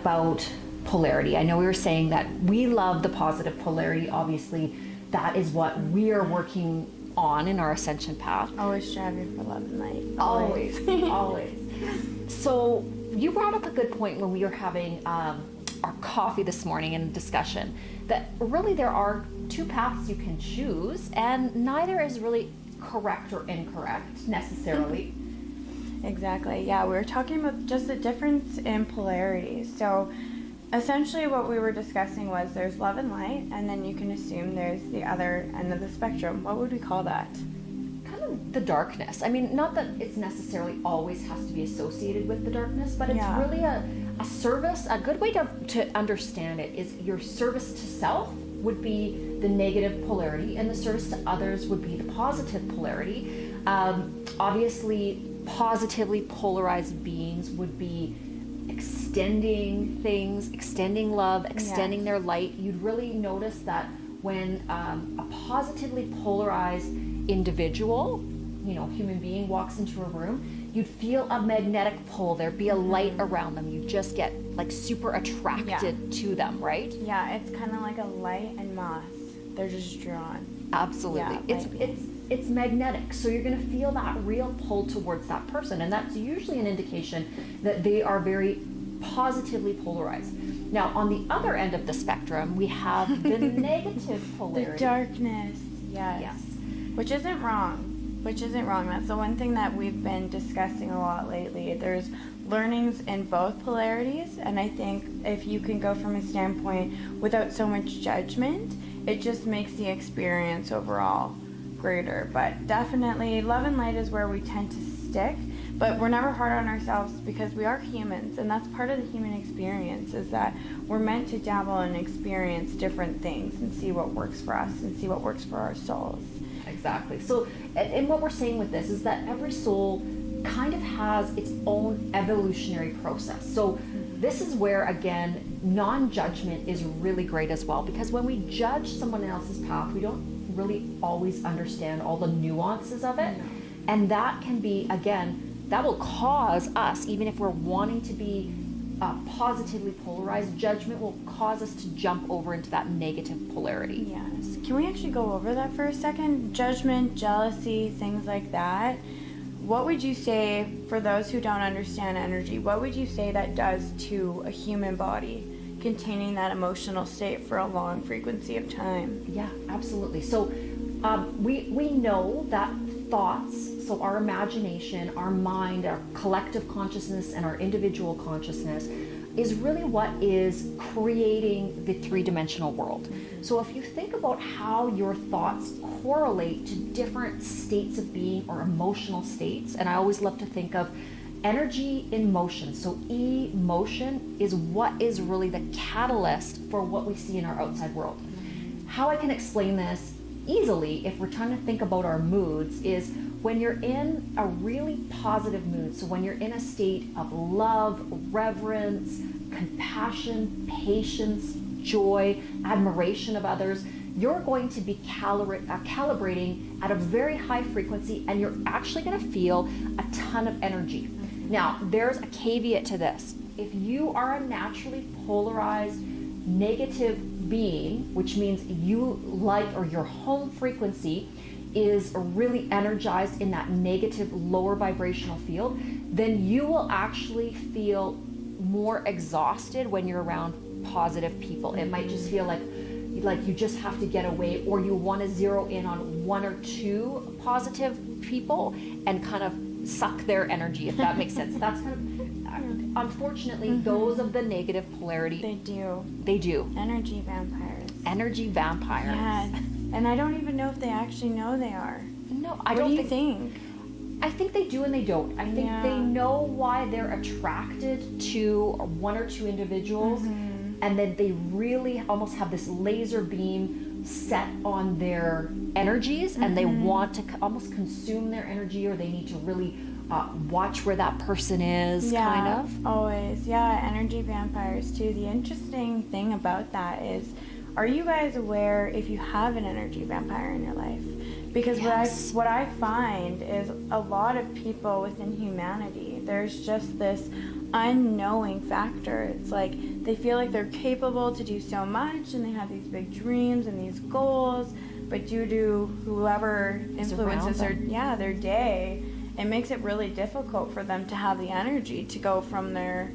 about polarity. I know we were saying that we love the positive polarity. Obviously, that is what we are working on in our ascension path. Always striving for love and light. Always, always. So you brought up a good point when we were having our coffee this morning in discussion, that really there are two paths you can choose, and neither is really correct or incorrect necessarily. Exactly. Yeah, we were talking about just the difference in polarity. So essentially what we were discussing was there's love and light, and then you can assume there's the other end of the spectrum. What would we call that? Kind of the darkness. I mean, not that it's necessarily always has to be associated with the darkness, but it's really a service. A good way to understand it is your service to self would be the negative polarity, and the service to others would be the positive polarity. Obviously, positively polarized beings would be extending things, extending love, extending their light. You'd really notice that when a positively polarized individual, human being walks into a room, you'd feel a magnetic pull. There'd be a light around them. You just get like super attracted to them, right? Yeah, it's kind of like a light and moth. They're just drawn. Absolutely. It's magnetic. So you're going to feel that real pull towards that person. And that's usually an indication that they are very positively polarized. Now, on the other end of the spectrum, we have the negative polarity. The darkness, yes. Which isn't wrong. That's the one thing that we've been discussing a lot lately. There's learnings in both polarities, and I think if you can go from a standpoint without so much judgment, it just makes the experience overall greater. But definitely love and light is where we tend to stick, but we're never hard on ourselves because we are humans, and that's part of the human experience, is that we're meant to dabble and experience different things and see what works for us and see what works for our souls. Exactly. So, and what we're saying with this is that every soul kind of has its own evolutionary process. So this is where, again, non-judgment is really great as well, because when we judge someone else's path, we don't really always understand all the nuances of it. And that can be, again, that will cause us, even if we're wanting to be positively polarized, judgment will cause us to jump over into that negative polarity. Yes. Can we actually go over that for a second? Judgment, jealousy, things like that. What would you say, for those who don't understand energy, what would you say that does to a human body containing that emotional state for a long frequency of time? Yeah, absolutely. So we know that thoughts, so our imagination, our mind, our collective consciousness, and our individual consciousness is really what is creating the three-dimensional world. So if you think about how your thoughts correlate to different states of being or emotional states, and I always love to think of energy in motion. So emotion is what is really the catalyst for what we see in our outside world. How I can explain this easily, if we're trying to think about our moods, is when you're in a really positive mood, so when you're in a state of love, reverence, compassion, patience, joy, admiration of others, you're going to be calibrating at a very high frequency, and you're actually going to feel a ton of energy. Now, there's a caveat to this. If you are a naturally polarized, negative being, which means you like, or your home frequency is really energized in that negative lower vibrational field, then you will actually feel more exhausted when you're around positive people. It might just feel like you just have to get away, or you want to zero in on one or two positive people and kind of suck their energy, if that makes sense. That's kind of, unfortunately, those of the negative polarity. They do. Energy vampires. Energy vampires. Yes. And I don't even know if they actually know they are. No, I don't think. I think they do and they don't. I think they know why they're attracted to one or two individuals, and then they really almost have this laser beam set on their energies, and they want to almost consume their energy, or they need to really watch where that person is, kind of. Always. Yeah, energy vampires too. The interesting thing about that is, are you guys aware if you have an energy vampire in your life? Because what I find is a lot of people within humanity There's just this unknowing factor. It's like they feel like they're capable to do so much, and they have these big dreams and these goals, but due to whoever influences their day, it makes it really difficult for them to have the energy to go from their,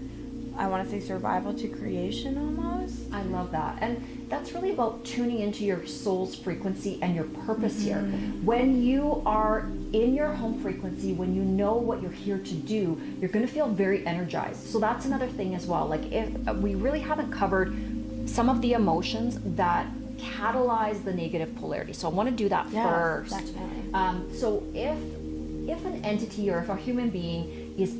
I want to say, survival to creation almost. I love that. And that's really about tuning into your soul's frequency and your purpose here. When you are in your home frequency, when you know what you're here to do, you're going to feel very energized. So that's another thing as well. Like, if we really haven't covered some of the emotions that catalyze the negative polarity. So I want to do that first. Definitely. So if an entity or if a human being is,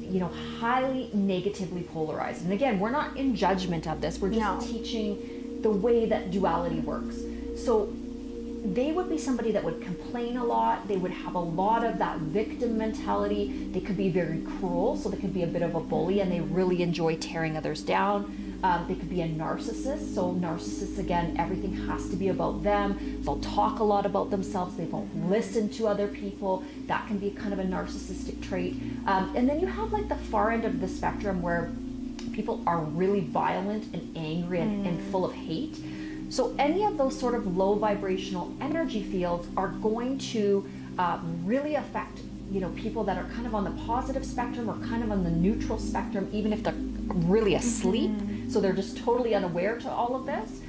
highly negatively polarized, and again, we're not in judgment of this, we're just teaching the way that duality works. So they would be somebody that would complain a lot. They would have a lot of that victim mentality. They could be very cruel, so they could be a bit of a bully, and they really enjoy tearing others down. They could be a narcissist. So narcissists, again, everything has to be about them. They'll talk a lot about themselves. They won't listen to other people. That can be kind of a narcissistic trait. And then you have like the far end of the spectrum where people are really violent and angry and full of hate. So any of those sort of low vibrational energy fields are going to really affect people that are kind of on the positive spectrum or kind of on the neutral spectrum, even if they're really asleep. So they're just totally unaware to all of this.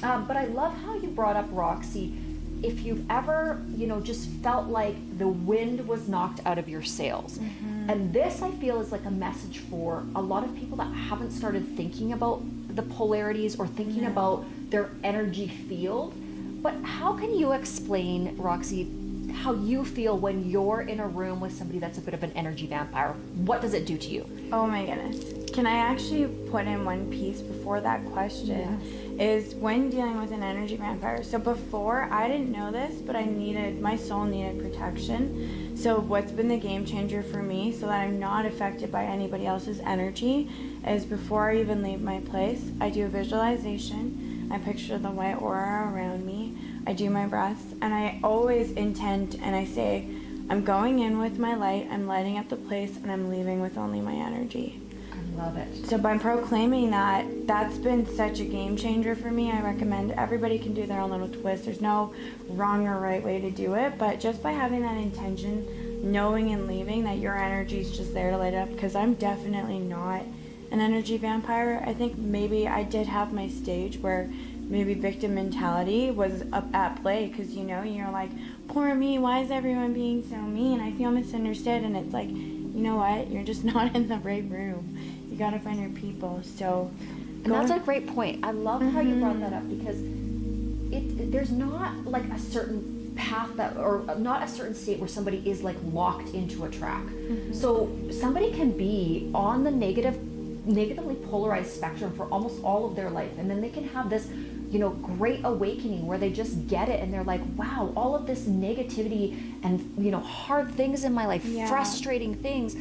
But I love how you brought up, Roxy, if you've ever, just felt like the wind was knocked out of your sails. And this, I feel, is like a message for a lot of people that haven't started thinking about the polarities or thinking about their energy field. But how can you explain, Roxy, how you feel when you're in a room with somebody that's a bit of an energy vampire? What does it do to you? Oh my goodness. Can I actually put in one piece before that question? Is when dealing with an energy vampire. So before, I didn't know this, but my soul needed protection. So what's been the game changer for me so that I'm not affected by anybody else's energy is before I even leave my place, I do a visualization. I picture the white aura around me. I do my breaths, and I always intend, and I say, I'm going in with my light, I'm lighting up the place, and I'm leaving with only my energy. I love it. So by proclaiming that, that's been such a game changer for me. I recommend everybody can do their own little twist. There's no wrong or right way to do it, but just by having that intention, knowing and leaving that your energy is just there to light up, because I'm definitely not an energy vampire. I think maybe I did have my stage where maybe victim mentality was up at play, because you're like, poor me, why is everyone being so mean? I feel misunderstood. And it's like, you know what, you're just not in the right room. You got to find your people. So and that's a great point. I love how you brought that up, because there's not like a certain path or not a certain state where somebody is like locked into a track. So somebody can be on the negatively polarized spectrum for almost all of their life, and then they can have this great awakening where they just get it, and they're like, wow, all of this negativity and hard things in my life, frustrating things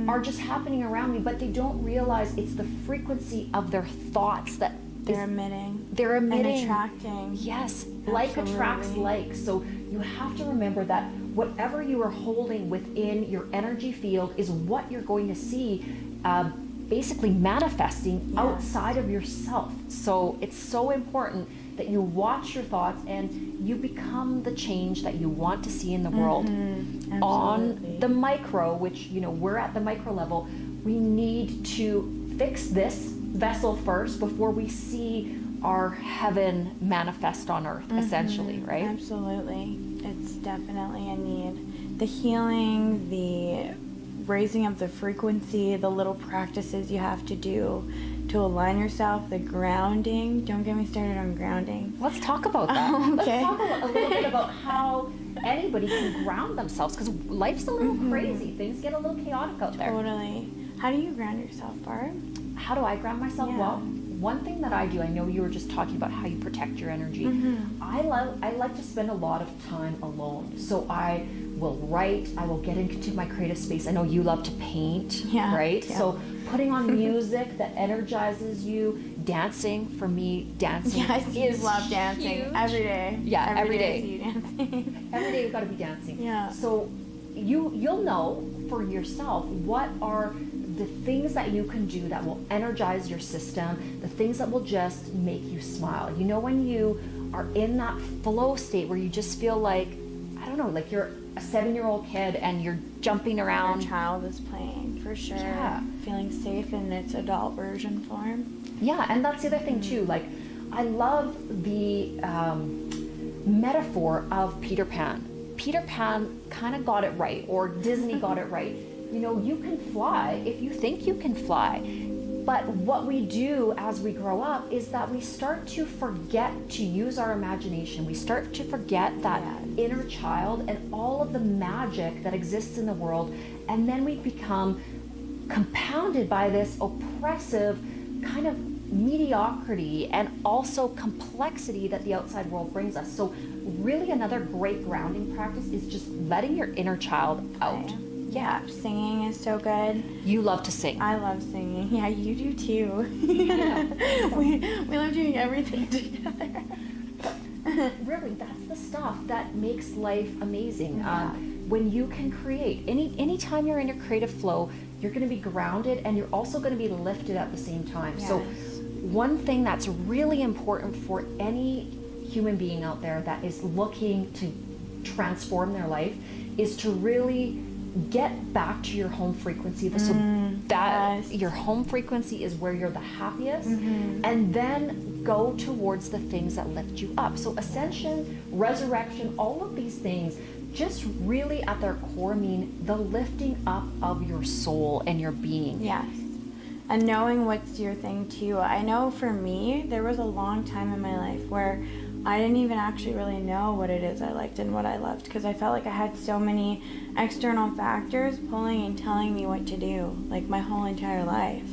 are just happening around me, but they don't realize it's the frequency of their thoughts that they're emitting and attracting. Yes. Like attracts like. So you have to remember that whatever you are holding within your energy field is what you're going to see basically manifesting outside of yourself. So it's so important that you watch your thoughts and you become the change that you want to see in the world. On the micro, which we're at the micro level, we need to fix this vessel first before we see our heaven manifest on earth, essentially, right? Absolutely. It's definitely a need. The healing, the raising of the frequency, the little practices you have to do to align yourself, the grounding. Don't get me started on grounding. Let's talk about that. Okay. Let's talk a little bit about how anybody can ground themselves, because life's a little crazy. Things get a little chaotic out there. Totally. How do you ground yourself, Barb? How do I ground myself? Yeah. Well, one thing that I do, I know you were just talking about how you protect your energy. I like to spend a lot of time alone. So I will write, I will get into my creative space. I know you love to paint, right? Yeah. So putting on music that energizes you, dancing, for me, dancing is love dancing huge. Every day. Yeah, every day. I see you dancing. Every day you've got to be dancing. Yeah. So you'll know for yourself what are the things that you can do that will energize your system, the things that will just make you smile. You know, when you are in that flow state where you just feel like, I don't know, like you're a 7-year-old kid and you're jumping around. Your child is playing, for sure. Yeah. Feeling safe in its adult version form. Yeah, and that's the other thing too. Like, I love the metaphor of Peter Pan. Peter Pan kind of got it right, or Disney got it right. You know, you can fly if you think you can fly. But what we do as we grow up is that we start to forget to use our imagination. We start to forget that inner child and all of the magic that exists in the world. And then we become compounded by this oppressive kind of mediocrity and also complexity that the outside world brings us. So really another great grounding practice is just letting your inner child out. Yeah, singing is so good. You love to sing. I love singing. Yeah, you do too. Yeah. we love doing everything together. Really, that's the stuff that makes life amazing. Yeah. When you can create, anytime you're in your creative flow, you're going to be grounded and you're also going to be lifted at the same time. Yes. So one thing that's really important for any human being out there that is looking to transform their life is to really get back to your home frequency. So that your home frequency is where you're the happiest, and then go towards the things that lift you up. So ascension, resurrection, all of these things just really at their core mean the lifting up of your soul and your being. Yes. And knowing what's your thing too. I know for me, there was a long time in my life where I didn't even actually really know what it is I liked and what I loved, because I felt like I had so many external factors pulling and telling me what to do, like my whole entire life.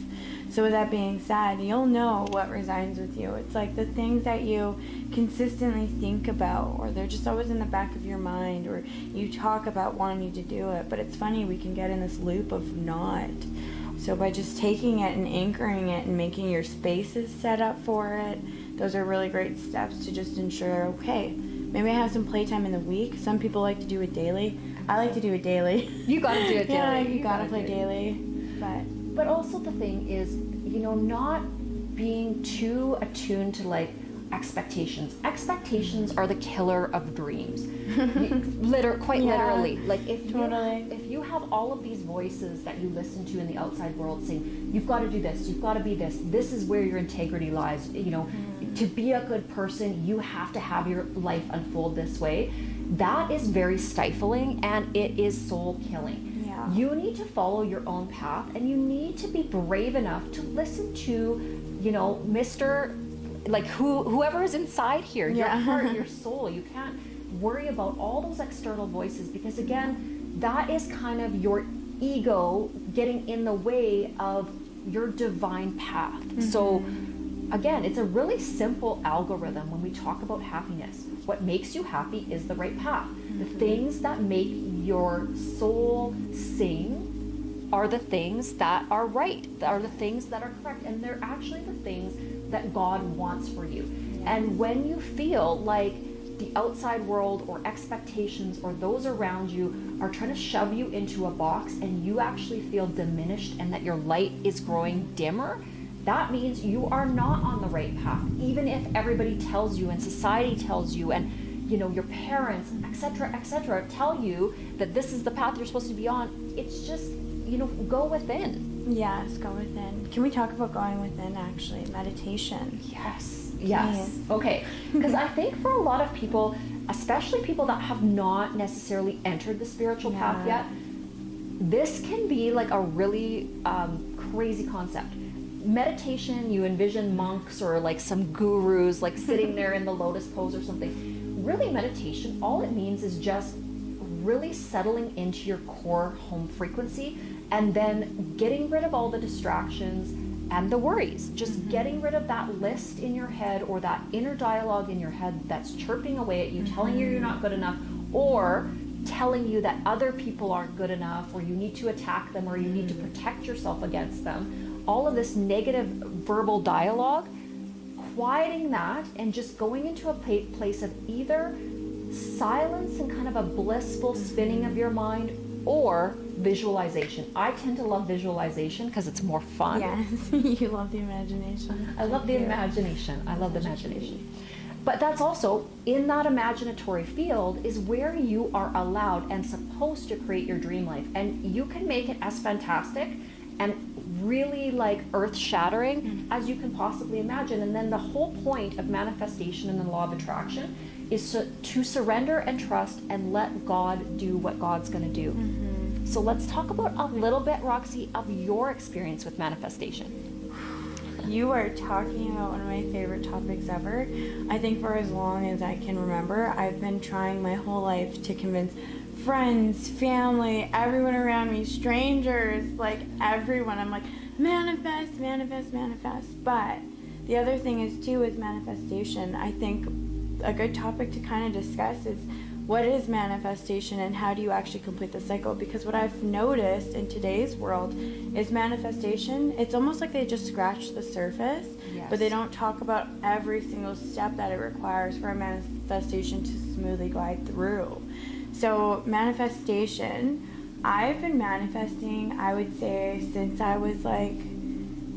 So with that being said, you'll know what resonates with you. It's like the things that you consistently think about, or they're just always in the back of your mind, or you talk about wanting to do it. But it's funny, we can get in this loop of not. So by just taking it and anchoring it and making your spaces set up for it, those are really great steps to just ensure, okay, maybe I have some playtime in the week. Some people like to do it daily. I like to do it daily. You gotta do it daily. Yeah, you gotta play daily. But also the thing is, you know, not being too attuned to like expectations. Expectations are the killer of dreams. Literally. Like if you have all of these voices that you listen to in the outside world saying, you've got to do this, you've got to be this is where your integrity lies, you know, to be a good person, you have to have your life unfold this way. That is very stifling and it is soul killing. Yeah. You need to follow your own path, and you need to be brave enough to listen to, you know, whoever is inside here, your heart, your soul. You can't worry about all those external voices, because again, that is kind of your ego getting in the way of your divine path. So again, it's a really simple algorithm when we talk about happiness. What makes you happy is the right path. The things that make your soul sing are the things that are right, are the things that are correct, and they're actually the things that God wants for you. And when you feel like the outside world or expectations or those around you are trying to shove you into a box and you actually feel diminished and that your light is growing dimmer, that means you are not on the right path. Even if everybody tells you and society tells you and, you know, your parents, etc., tell you that this is the path you're supposed to be on, it's just, you know, go within. Yes, go within. Can we talk about going within, actually? Meditation. Yes. Okay. Because I think for a lot of people, especially people that have not necessarily entered the spiritual path yet, this can be like a really crazy concept. Meditation, you envision monks or like some gurus like sitting there in the lotus pose or something. Really, meditation, all it means is just really settling into your core home frequency and then getting rid of all the distractions and the worries. Just getting rid of that list in your head or that inner dialogue in your head that's chirping away at you, telling you you're not good enough, or telling you that other people aren't good enough, or you need to attack them, or you need to protect yourself against them. All of this negative verbal dialogue, quieting that and just going into a place of either silence and kind of a blissful spinning of your mind, or visualization. I tend to love visualization because it's more fun. Yes, you love the imagination. I love the imagination. I love the imagination. But that's also, in that imaginatory field is where you are allowed and supposed to create your dream life. And you can make it as fantastic and really like earth-shattering as you can possibly imagine. And then the whole point of manifestation and the law of attraction is to surrender and trust and let God do what God's going to do. So let's talk about a little bit, Roxy, of your experience with manifestation. You are talking about one of my favorite topics ever. I think for as long as I can remember, I've been trying my whole life to convince friends, family, everyone around me, strangers, like everyone. I'm like, manifest, manifest, manifest. But the other thing is too with manifestation, I think a good topic to kind of discuss is what is manifestation and how do you actually complete the cycle? Because what I've noticed in today's world is manifestation, it's almost like they just scratch the surface, but they don't talk about every single step that it requires for a manifestation to smoothly glide through. So manifestation, I've been manifesting, I would say, since I was like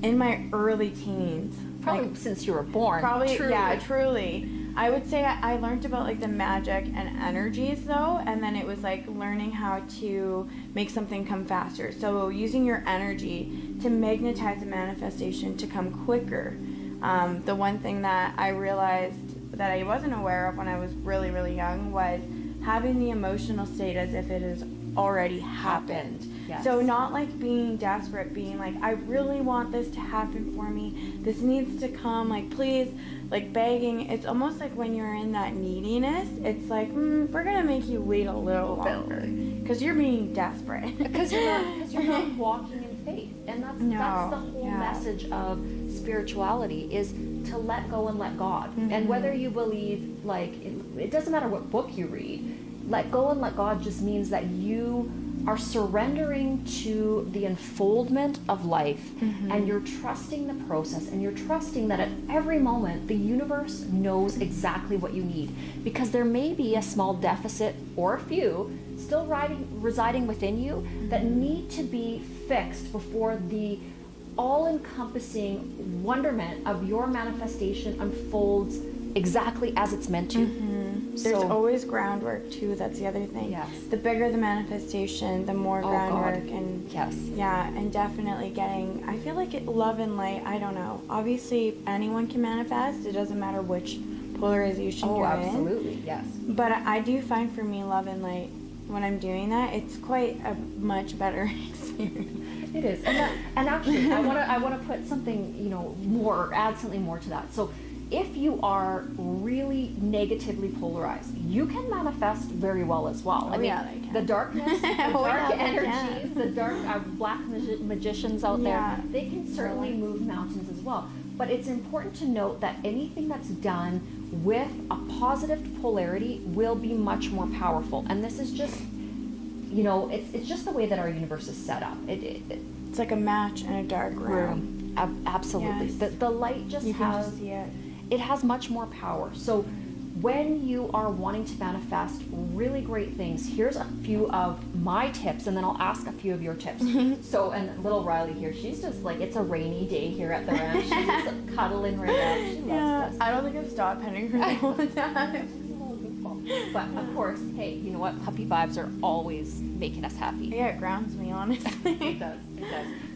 in my early teens. Probably like, since you were born. Probably, truly. Yeah, truly. I would say I learned about like the magic and energies though, and then it was like learning how to make something come faster. So using your energy to magnetize a manifestation to come quicker. The one thing that I realized that I wasn't aware of when I was really, really young was having the emotional state as if it has already happened. Yes. So not like being desperate, being like, I really want this to happen for me. This needs to come, like please, like begging. It's almost like when you're in that neediness, it's like, we're gonna make you wait a little longer because you're being desperate. Because you're not walking in faith, and that's the whole message of spirituality is to let go and let God. And whether you believe, like, it doesn't matter what book you read, let go and let God just means that you are surrendering to the unfoldment of life, and you're trusting the process, and you're trusting that at every moment the universe knows exactly what you need, because there may be a small deficit or a few still residing within you that need to be fixed before the all-encompassing wonderment of your manifestation unfolds exactly as it's meant to. There's always groundwork too. That's the other thing. Yes. The bigger the manifestation, the more groundwork. God. And yes. Yeah, and definitely getting, I feel like love and light, I don't know. Obviously anyone can manifest. It doesn't matter which polarization you're in. Oh, absolutely. Yes. But I do find for me love and light, when I'm doing that, it's quite a much better experience. It is. And actually I want to put something, more, add something more to that. So if you are really negatively polarized, you can manifest very well as well. I mean, the darkness, the dark energies, the dark black magicians out there, they can certainly move mountains as well. But it's important to note that anything that's done with a positive polarity will be much more powerful. And this is just, it's just the way that our universe is set up. It's like a match in a dark room. Absolutely. Yes. The light just has... see it. It has much more power. So when you are wanting to manifest really great things, here's a few of my tips, and then I'll ask a few of your tips. So, and little Riley here, she's just like, it's a rainy day here at the ranch. She's just cuddling right up. She loves this. I don't think I've stopped petting her all the time. But of course, hey, you know what? Puppy vibes are always making us happy. Yeah, it grounds me, honestly. It does.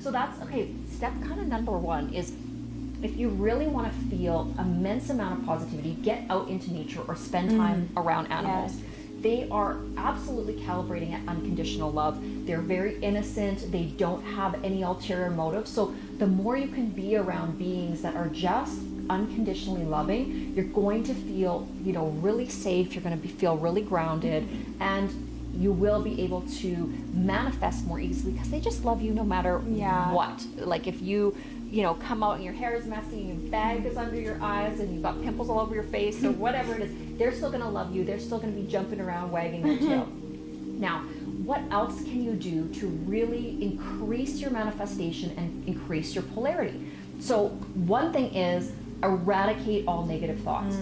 So that's, okay, step kind of number one is, if you really want to feel immense amount of positivity, get out into nature or spend time around animals. Yes. They are absolutely calibrating at unconditional love. They're very innocent. They don't have any ulterior motive. So the more you can be around beings that are just unconditionally loving, you're going to feel, really safe. You're going to feel really grounded, and you will be able to manifest more easily because they just love you no matter what. Like if you come out and your hair is messy and your bag is under your eyes and you've got pimples all over your face or whatever it is, they're still going to love you. They're still going to be jumping around, wagging their tail. Now, what else can you do to really increase your manifestation and increase your polarity? So one thing is eradicate all negative thoughts.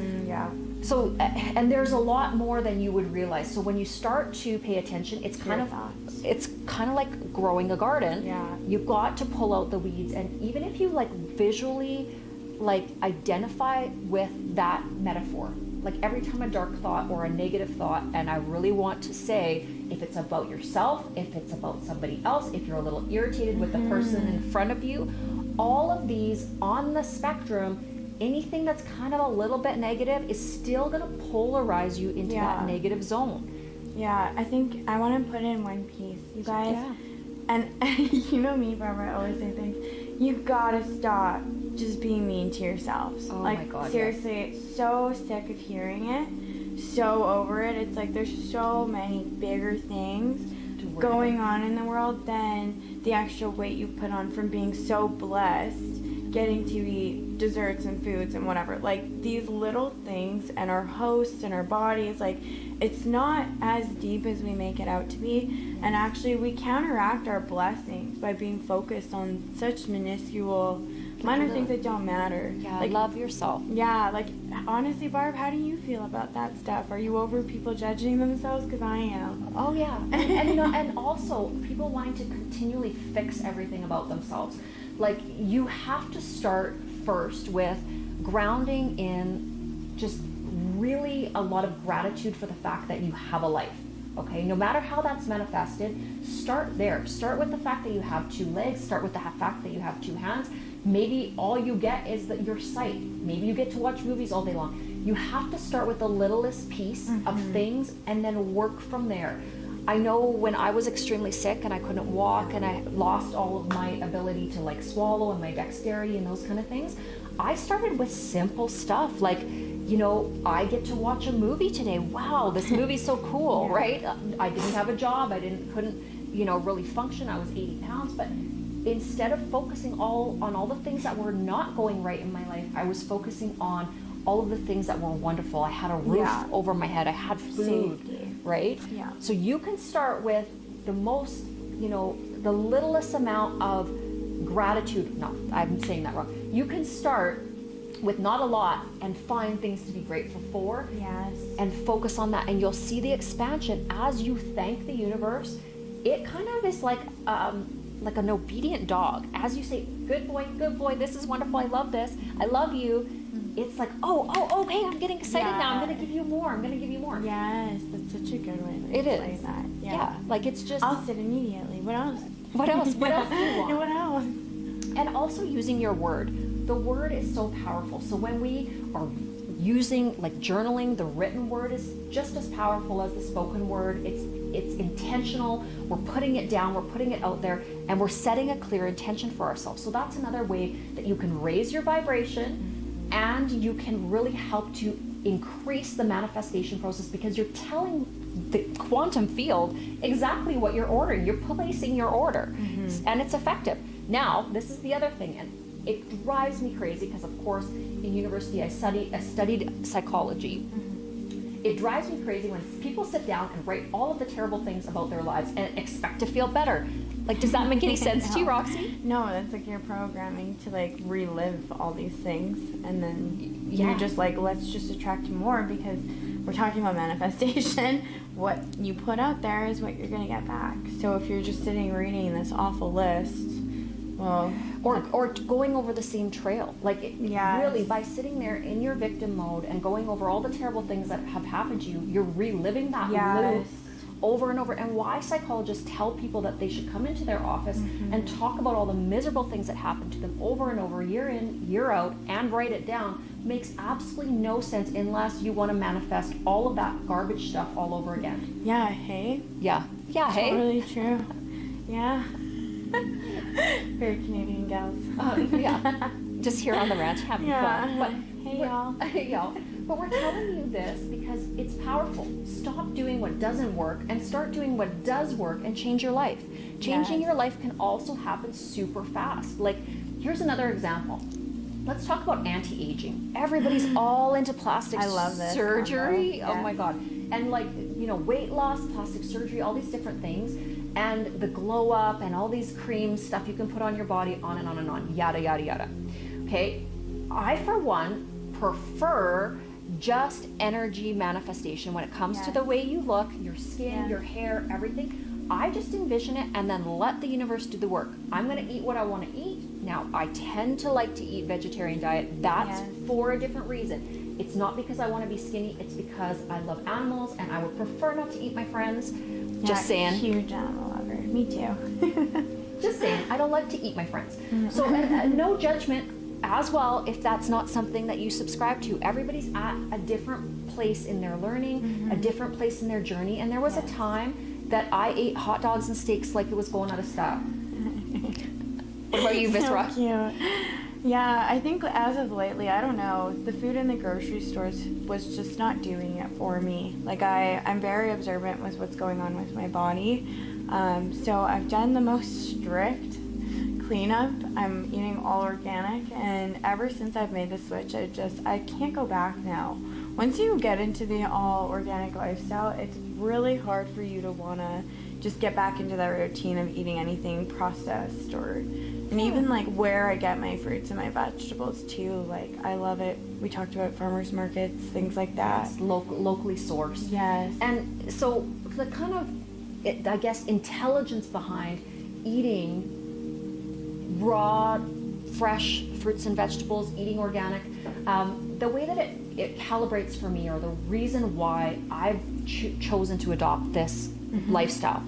So, and there's a lot more than you would realize. So when you start to pay attention, it's kind of it's kind of like growing a garden. Yeah. You've got to pull out the weeds, and even if you like visually like identify with that metaphor, like every time a dark thought or a negative thought, and I really want to say, if it's about yourself, if it's about somebody else, if you're a little irritated with the person in front of you, all of these on the spectrum, anything that's kind of a little bit negative is still going to polarize you into that negative zone. Yeah, I think I want to put in one piece, you guys. Yeah. And you know me, Barbara, I always say things. You've got to stop just being mean to yourselves. Oh like, my God, seriously, so sick of hearing it. So over it. It's like there's so many bigger things going on in the world than the extra weight you put on from being so blessed, getting to eat desserts and foods and whatever. Like, these little things and our hosts and our bodies, like, it's not as deep as we make it out to be. And actually, we counteract our blessings by being focused on such minuscule, minor things that don't matter. Yeah, like, love yourself. Yeah, like, honestly, Barb, how do you feel about that stuff? Are you over people judging themselves? Because I am. Oh yeah, and you know, and also people wanting to continually fix everything about themselves. Like, you have to start first with grounding in just really a lot of gratitude for the fact that you have a life. Okay, no matter how that's manifested, start there. Start with the fact that you have two legs. Start with the fact that you have two hands. Maybe all you get is your sight. Maybe you get to watch movies all day long. You have to start with the littlest piece of things and then work from there. I know when I was extremely sick and I couldn't walk and I lost all of my ability to like swallow and my dexterity and those kind of things, I started with simple stuff like, you know, I get to watch a movie today. Wow, this movie's so cool, right? I didn't have a job. Couldn't, you know, really function. I was 80 pounds, but instead of focusing on all the things that were not going right in my life, I was focusing on all of the things that were wonderful. I had a roof over my head. I had food, right? Yeah. So you can start with the most, you know, the littlest amount of gratitude. No, I'm saying that wrong. You can start with not a lot and find things to be grateful for. Yes. And focus on that, and you'll see the expansion as you thank the universe. It kind of is like an obedient dog. As you say, good boy, this is wonderful, I love this, I love you. It's like, okay, I'm getting excited now. I'm gonna give you more. Yes, that's such a good way to explain that. Yeah, like it's just. I'll sit immediately. What else? What else do you want? What else? And also using your word. The word is so powerful. So when we are using like journaling, the written word is just as powerful as the spoken word. It's intentional. We're putting it down, we're putting it out there, and we're setting a clear intention for ourselves. So that's another way that you can raise your vibration and you can really help to increase the manifestation process, because you're telling the quantum field exactly what you're ordering. You're placing your order, and it's effective. Now, this is the other thing, and it drives me crazy because, of course, in university I studied psychology. It drives me crazy when people sit down and write all of the terrible things about their lives and expect to feel better. Like, does that make any sense to you, Roxy? No, that's like you're programming to like relive all these things, and then you're just like, let's just attract more, because we're talking about manifestation. What you put out there is what you're going to get back. So if you're just sitting reading this awful list, well, or going over the same trail, like really by sitting there in your victim mode and going over all the terrible things that have happened to you, you're reliving that loop over and over. And why psychologists tell people that they should come into their office and talk about all the miserable things that happened to them over and over, year in, year out, and write it down, makes absolutely no sense unless you want to manifest all of that garbage stuff all over again. Yeah, hey? Yeah, hey? Totally true. Yeah. Very Canadian gals. Yeah. Just here on the ranch having fun. But hey, y'all. Hey, y'all. But we're telling you this because it's powerful. Stop doing what doesn't work and start doing what does work and change your life. Changing your life can also happen super fast. Like, here's another example. Let's talk about anti-aging. Everybody's all into plastic surgery. Oh my God. And like, you know, weight loss, plastic surgery, all these different things. And the glow up and all these creams, stuff you can put on your body, on and on and on, yada, yada, yada. Okay, I, for one, prefer just energy manifestation when it comes to the way you look, your skin, your hair, everything. I just envision it and then let the universe do the work. I'm going to eat what I want to eat. Now, I tend to like to eat vegetarian diet. That's for a different reason. It's not because I want to be skinny. It's because I love animals and I would prefer not to eat my friends. Just saying. Huge animal lover. Me too. Just saying. I don't like to eat my friends. So no judgment as well if that's not something that you subscribe to. Everybody's at a different place in their learning, a different place in their journey. And there was a time that I ate hot dogs and steaks like it was going out of style. What about you, Visra? So cute. Yeah, I think as of lately, I don't know, the food in the grocery stores was just not doing it for me. Like I'm very observant with what's going on with my body. So I've done the most strict cleanup. I'm eating all organic, and ever since I've made the switch, I can't go back now. Once you get into the all organic lifestyle, it's really hard for you to want to just get back into that routine of eating anything processed and even like where I get my fruits and my vegetables too. Like I love it. We talked about farmers markets, things like that. Yes, locally sourced. Yes. And so the kind of, I guess, intelligence behind eating raw, fresh fruits and vegetables, eating organic, the way that it calibrates for me, or the reason why I've chosen to adopt this lifestyle.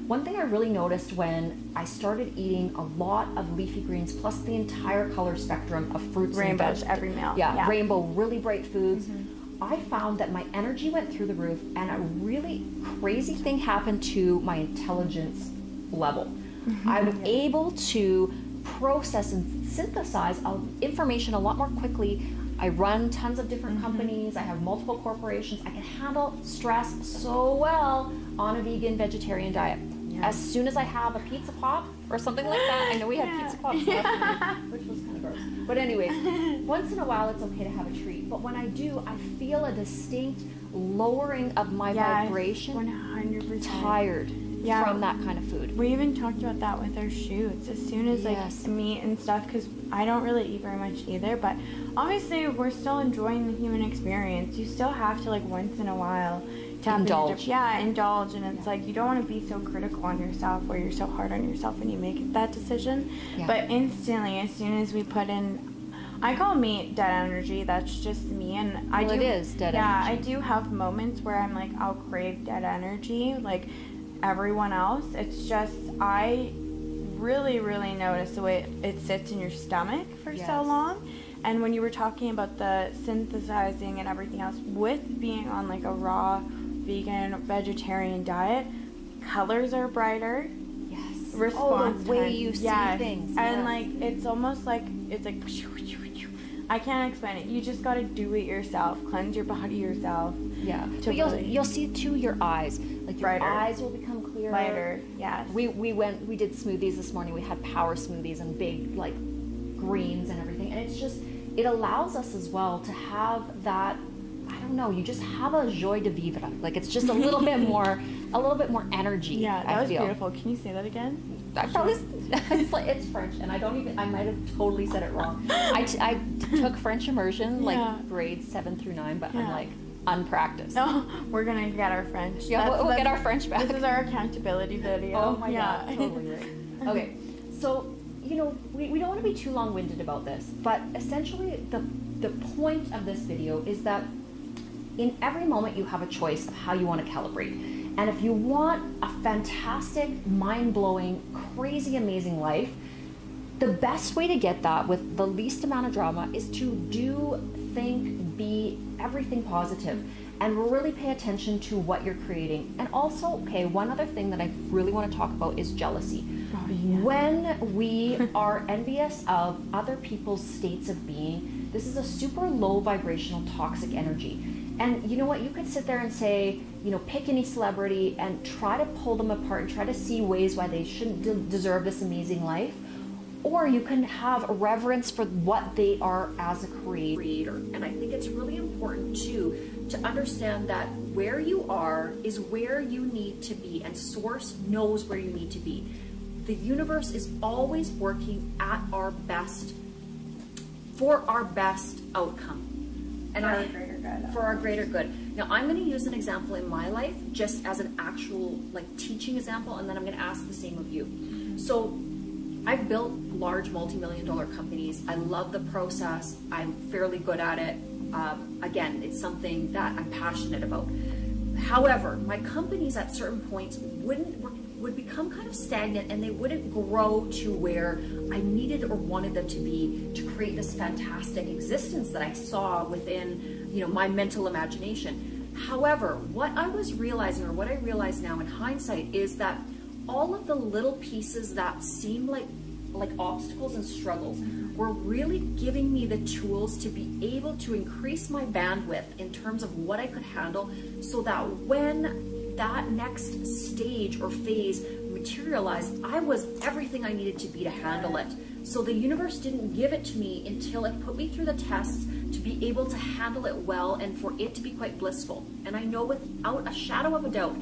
One thing I really noticed when I started eating a lot of leafy greens plus the entire color spectrum of fruits and vegetables. Every meal. Yeah, rainbow, really bright foods. I found that my energy went through the roof and a really crazy thing happened to my intelligence level. I'm able to process and synthesize information a lot more quickly. I run tons of different companies. I have multiple corporations. I can handle stress so well on a vegan vegetarian diet. As soon as I have a pizza pop or something like that, I know we had pizza pops last week, which was kind of gross. But anyways, once in a while it's okay to have a treat. But when I do, I feel a distinct lowering of my vibration. 100%. Tired from that kind of food. We even talked about that with our shoots. As soon as like meat and stuff, because I don't really eat very much either, but obviously we're still enjoying the human experience. You still have to like once in a while to indulge. Indulge, and it's like you don't want to be so critical on yourself where you're so hard on yourself when you make that decision. But instantly, as soon as we put in, I call meat dead energy. That's just me, and it is dead energy. Yeah, I do have moments where I'm like, I'll crave dead energy, like everyone else. It's just I really notice the way it sits in your stomach for so long. And when you were talking about the synthesizing and everything else, with being on like a raw vegan vegetarian diet, colors are brighter. Response the way you see things. And like it's almost like it's like I can't explain it. You just got to do it yourself. Cleanse your body yourself. But you'll see too your eyes. Like your eyes will become clearer. Lighter. Yes. We did smoothies this morning. We had power smoothies and big like greens and everything. And it's just, it allows us as well to have that, I don't know, you just have a joie de vivre. Like it's just a little bit more energy. Yeah, that was beautiful. Can you say that again? I probably, it's French, and I might have totally said it wrong. I took French immersion, like grades 7 through 9, but I'm like unpracticed. No, we're gonna get our French. Yeah, we'll get our French back. This is our accountability video. Oh my god, totally right. Okay, so we don't want to be too long-winded about this, but essentially the point of this video is that in every moment you have a choice of how you want to calibrate. And if you want a fantastic, mind-blowing, crazy, amazing life, the best way to get that with the least amount of drama is to do, think, be everything positive and really pay attention to what you're creating. And also, okay, one other thing that I really want to talk about is jealousy. Oh, yeah. When we are envious of other people's states of being, this is a super low vibrational toxic energy. And you know what, you could sit there and say, pick any celebrity and try to pull them apart and try to see ways why they shouldn't deserve this amazing life. Or you can have a reverence for what they are as a creator. And I think it's really important too to understand that where you are is where you need to be, and Source knows where you need to be. The universe is always working at our best, for our best outcome. And for our greater good. Now I'm going to use an example in my life just as an actual like teaching example, and then I'm going to ask the same of you. So I've built large multi-million-dollar companies. I love the process. I'm fairly good at it. Again, it's something that I'm passionate about. However, my companies at certain points would become kind of stagnant, and they wouldn't grow to where I needed or wanted them to be to create this fantastic existence that I saw within, you know, my mental imagination. However, what I was realizing, or what I realize now in hindsight, is that all of the little pieces that seem like obstacles and struggles were really giving me the tools to be able to increase my bandwidth in terms of what I could handle, so that when that next stage or phase materialized, I was everything I needed to be to handle it. So the universe didn't give it to me until it put me through the tests to be able to handle it well and for it to be quite blissful. And I know without a shadow of a doubt,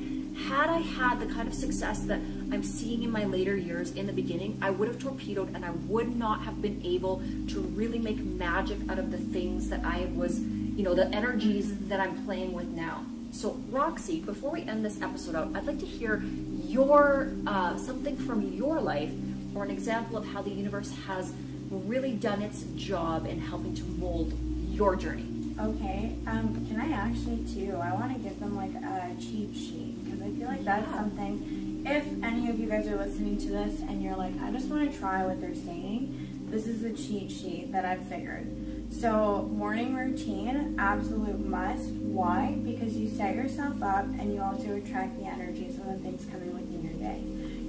had I had the kind of success that I'm seeing in my later years in the beginning, I would have torpedoed, and I would not have been able to really make magic out of the things that I was, you know, the energies that I'm playing with now. So Roxy, before we end this episode out, I'd like to hear your something from your life, or an example of how the universe has really done its job in helping to mold your journey. Okay, can I actually too, I want to give them like a cheat sheet, because I feel like that's something, if any of you guys are listening to this and you're like, I just want to try what they're saying, this is the cheat sheet that I've figured. So morning routine, absolute must. Why? Because you set yourself up and you also attract the energies of the things coming within your day.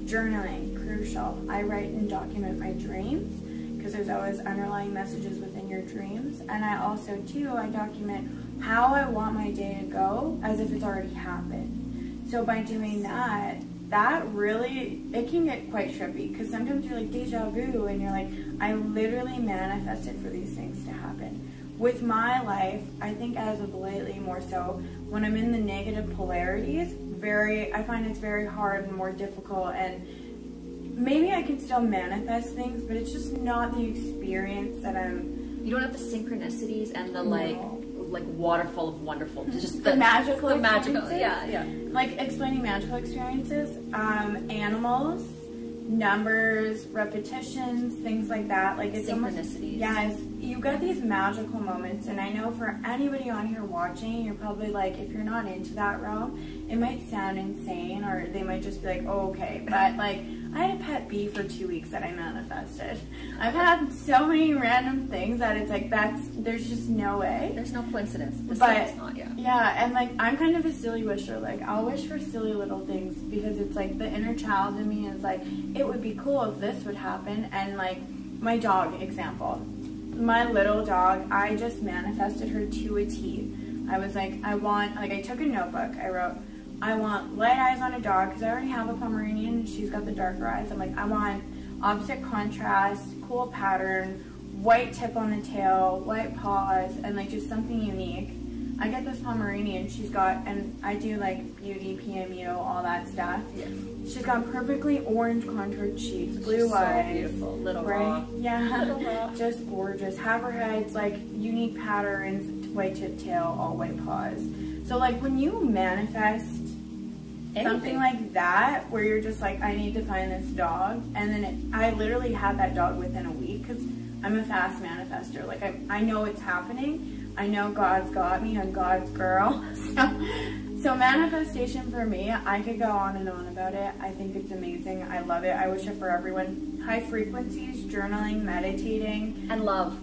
Journaling, crucial. I write and document my dreams, because there's always underlying messages within your dreams. And I also too, I document how I want my day to go as if it's already happened. So by doing that, that really, it can get quite trippy, because sometimes you're like deja vu and you're like, I literally manifested for these things to happen. With my life, I think as of lately more so, when I'm in the negative polarities, I find it's very hard and more difficult, and maybe I can still manifest things, but it's just not the experience that You don't have the synchronicities and the like waterfall of wonderful, just the magical experiences. Yeah. Like explaining magical experiences, animals, numbers, repetitions, things like that. Like it's synchronicities. Almost, yes, you get these magical moments, and I know for anybody on here watching, you're probably like, if you're not into that realm, it might sound insane, or they might just be like, oh, okay, but like, I had a pet bee for 2 weeks that I manifested. I've had so many random things that it's like, there's just no way. There's no coincidence. It's not, yeah. Yeah, and like, I'm kind of a silly wisher. Like, I'll wish for silly little things, because it's like, the inner child in me is like, it would be cool if this would happen. And like, my dog example. My little dog, I just manifested her to a T. I was like, I took a notebook, I wrote, I want light eyes on a dog, because I already have a Pomeranian and she's got the darker eyes. I'm like, I want opposite contrast, cool pattern, white tip on the tail, white paws, and like just something unique. I get this Pomeranian, she's got, and I do like beauty, PMU, all that stuff. Yeah. She's got perfectly orange contoured cheeks, blue eyes. So beautiful, little right? raw. Yeah, little raw. Just gorgeous. Hammerheads, like unique patterns, white tip tail, all white paws. So like when you manifest something like that, where you're just like, I need to find this dog, and then I literally had that dog within a week, because I'm a fast manifester. Like I know it's happening. I know God's got me. I'm God's girl. So manifestation for me, I could go on and on about it. I think it's amazing. I love it. I wish it for everyone. High frequencies, journaling, meditating, and love.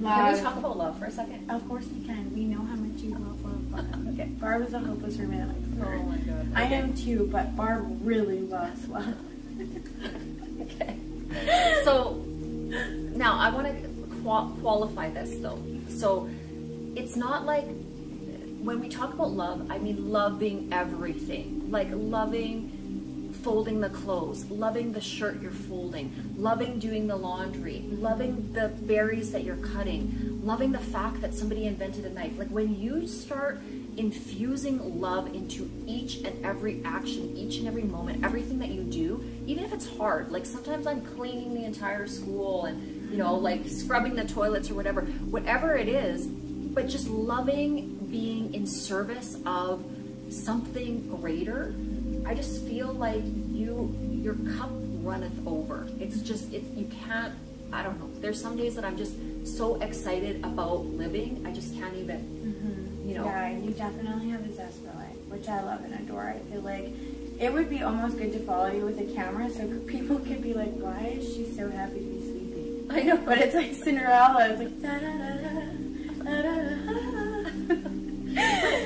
Can we talk about love for a second? Of course we can. We know how much you love love. Okay. Barb is a hopeless romantic. Oh my God. I am too, but Barb really loves love. Okay. So now I want to qualify this though. So it's not like, when we talk about love, I mean loving everything. Like loving folding the clothes, loving the shirt you're folding, loving doing the laundry, loving the berries that you're cutting, loving the fact that somebody invented a knife. Like when you start infusing love into each and every action, each and every moment, everything that you do, even if it's hard. Like sometimes I'm cleaning the entire school and, you know, like scrubbing the toilets or whatever it is, but just loving being in service of something greater, I just feel like your cup runneth over. It's just, you can't, I don't know. There's some days that I'm just so excited about living, I just can't even, you know. Yeah, you definitely have a zest for life, which I love and adore. I feel like it would be almost good to follow you with a camera so people could be like, why is she so happy to be sleeping? I know. But it's like Cinderella. It's like, da da da da da da da.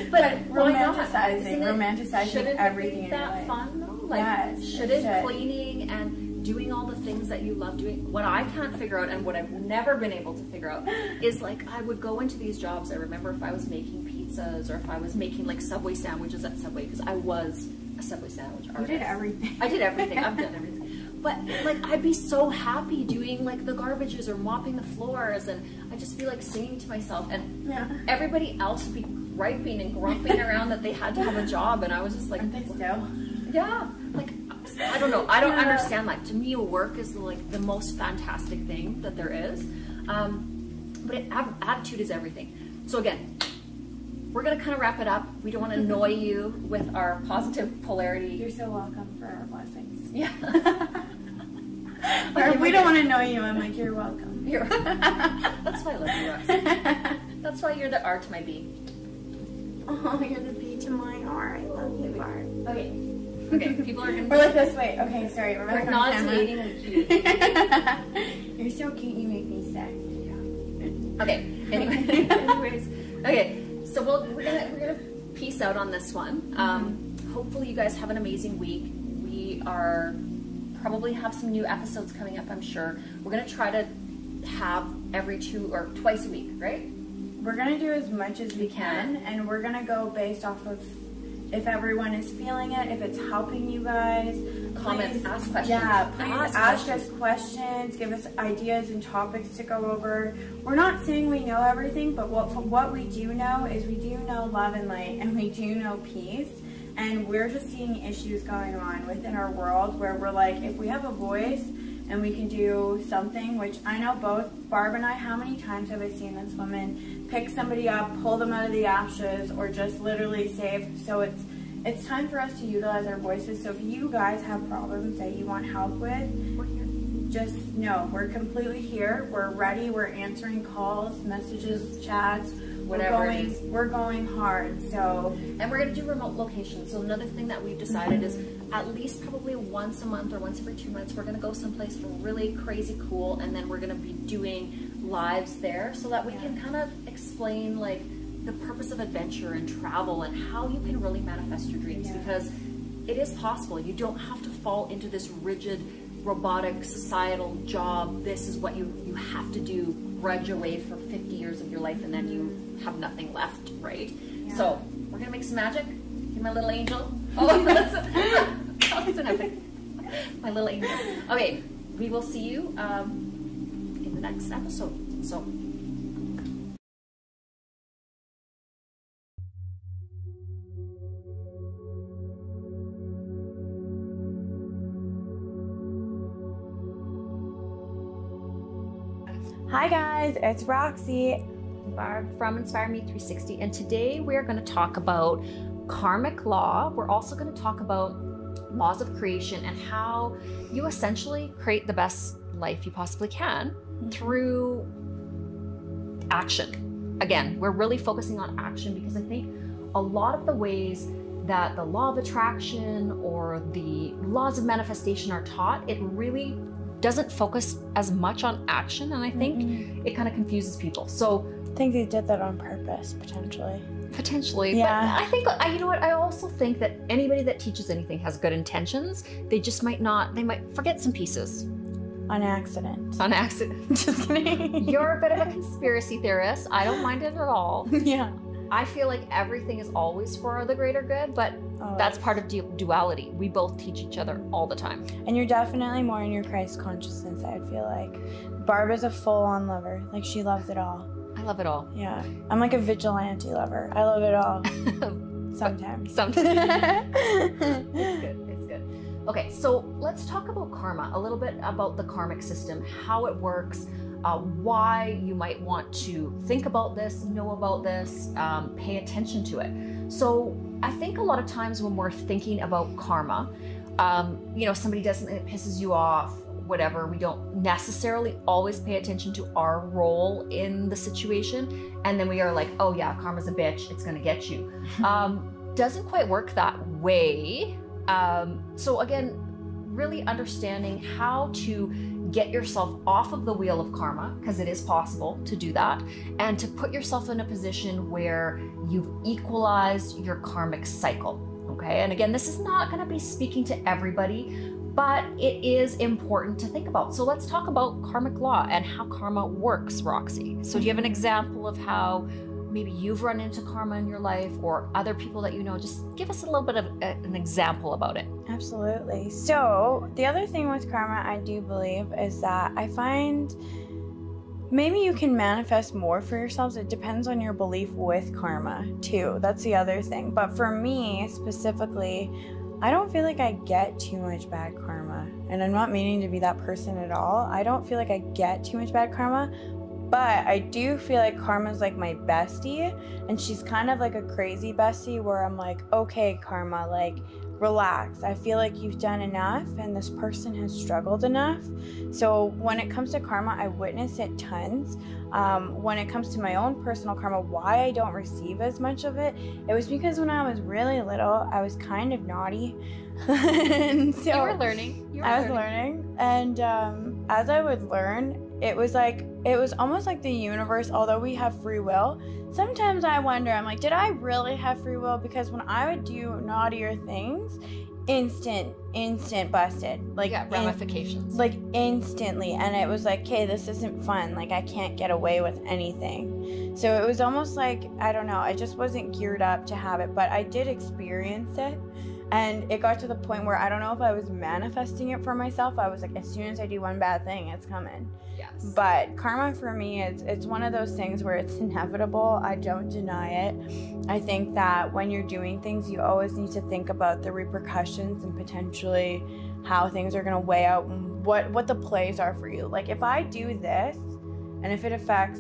But romanticizing everything in your life. Shouldn't it be that fun though? Like, yes, shouldn't cleaning and doing all the things that you love doing? What I can't figure out, and what I've never been able to figure out, is like, I would go into these jobs. I remember if I was making pizzas, or if I was making like Subway sandwiches at Subway, because I was a Subway sandwich artist. You did everything. I did everything. I've done everything. But like, I'd be so happy doing like the garbages or mopping the floors, and I just feel like singing to myself, and everybody else would be griping and grumping around that they had to have a job, and I was just like, aren't they still? Yeah, like, I don't know. I don't understand. Like, to me, work is like the most fantastic thing that there is. But attitude is everything. So again, we're gonna kind of wrap it up. We don't want to annoy you with our positive polarity. You're so welcome for our blessings. Yeah. Or if we don't want to annoy you, I'm like, you're welcome. That's why I love you, Rox. That's why you're the R to my B. Oh, you're the B to my R. I love you, Barb. Okay, people are gonna. We're like this. Wait. Okay, sorry. We're nauseating and cute. You're so cute. You make me sick. Yeah. Okay. Anyway. Anyways. Okay. So we're gonna peace out on this one. Hopefully you guys have an amazing week. We are probably have some new episodes coming up. I'm sure we're gonna try to have every 2 or twice a week, right? We're gonna do as much as we can, and we're gonna go based off of if everyone is feeling it, if it's helping you guys. Comments, ask questions. Yeah, please ask us questions, give us ideas and topics to go over. We're not saying we know everything, but what we do know is we do know love and light, and we do know peace. And we're just seeing issues going on within our world where we're like, if we have a voice and we can do something, which I know both Barb and I, how many times have I seen this woman pick somebody up, pull them out of the ashes, or just literally save. So it's time for us to utilize our voices. So if you guys have problems that you want help with, we're here. Just know we're completely here. We're ready. We're answering calls, messages, chats. Whatever it is. We're going hard. So, and we're going to do remote locations. So another thing that we've decided is at least probably once a month or once every 2 months, we're going to go someplace really crazy cool, and then we're going to be doing lives there so that we can kind of explain like the purpose of adventure and travel and how you can really manifest your dreams, because it is possible. You don't have to fall into this rigid robotic societal job. This is what you have to do, grudge away for 50 years of your life, and then you have nothing left, right? So we're gonna make some magic. You're my little angel. Oh, that's an epic. My little angel. Okay, we will see you in the next episode. So. Hi guys, it's Roxy. Barb from Inspire Me 360, and today we're going to talk about karmic law. We're also going to talk about laws of creation and how you essentially create the best life you possibly can through action. Again, we're really focusing on action because I think a lot of the ways that the law of attraction or the laws of manifestation are taught, it really doesn't focus as much on action, and I think it kind of confuses people. So I think they did that on purpose, potentially. Yeah. But I think, you know what, I also think that anybody that teaches anything has good intentions. They just might not, they might forget some pieces. On accident. On accident. Just kidding. You're a bit of a conspiracy theorist. I don't mind it at all. Yeah. I feel like everything is always for the greater good, but that's part of duality. We both teach each other all the time. And you're definitely more in your Christ consciousness, I feel like. Barb is a full-on lover. Like, she loves it all. I love it all. Yeah. I'm like a vigilante lover. I love it all. Sometimes. Sometimes. It's good. It's good. Okay, so let's talk about karma, a little bit about the karmic system, how it works, why you might want to think about this, know about this, pay attention to it. So I think a lot of times when we're thinking about karma, somebody does something that pisses you off, whatever, we don't necessarily always pay attention to our role in the situation. And then we are like, oh yeah, karma's a bitch, it's gonna get you. Doesn't quite work that way. So again, really understanding how to get yourself off of the wheel of karma, because it is possible to do that, and to put yourself in a position where you've equalized your karmic cycle. Okay, and again, this is not going to be speaking to everybody, but it is important to think about. So let's talk about karmic law and how karma works, Roxy. So do you have an example of how maybe you've run into karma in your life, or other people that you know? Just give us a little bit of an example about it. Absolutely. So the other thing with karma, I do believe, is that I find maybe you can manifest more for yourselves. It depends on your belief with karma too. That's the other thing. But for me specifically, I don't feel like I get too much bad karma. And I'm not meaning to be that person at all. I don't feel like I get too much bad karma. But I do feel like karma's like my bestie, and she's kind of like a crazy bestie where I'm like, okay, karma, like, relax. I feel like you've done enough and this person has struggled enough. So when it comes to karma, I witness it tons. When it comes to my own personal karma, why I don't receive as much of it, it was because when I was really little, I was kind of naughty. And so you were learning. I was learning. And as I would learn, it was almost like the universe, although we have free will, sometimes I wonder, I'm like, did I really have free will? Because when I would do naughtier things, instant busted. Like, you got ramifications. Like instantly. And it was like, okay, this isn't fun. Like, I can't get away with anything. So it was almost like, I don't know, I just wasn't geared up to have it, but I did experience it. And it got to the point where I don't know if I was manifesting it for myself. I was like, as soon as I do one bad thing, it's coming. Yes. But karma for me, it's one of those things where it's inevitable. I don't deny it. I think that when you're doing things, you always need to think about the repercussions and potentially how things are going to weigh out and what the plays are for you. Like, if I do this and if it affects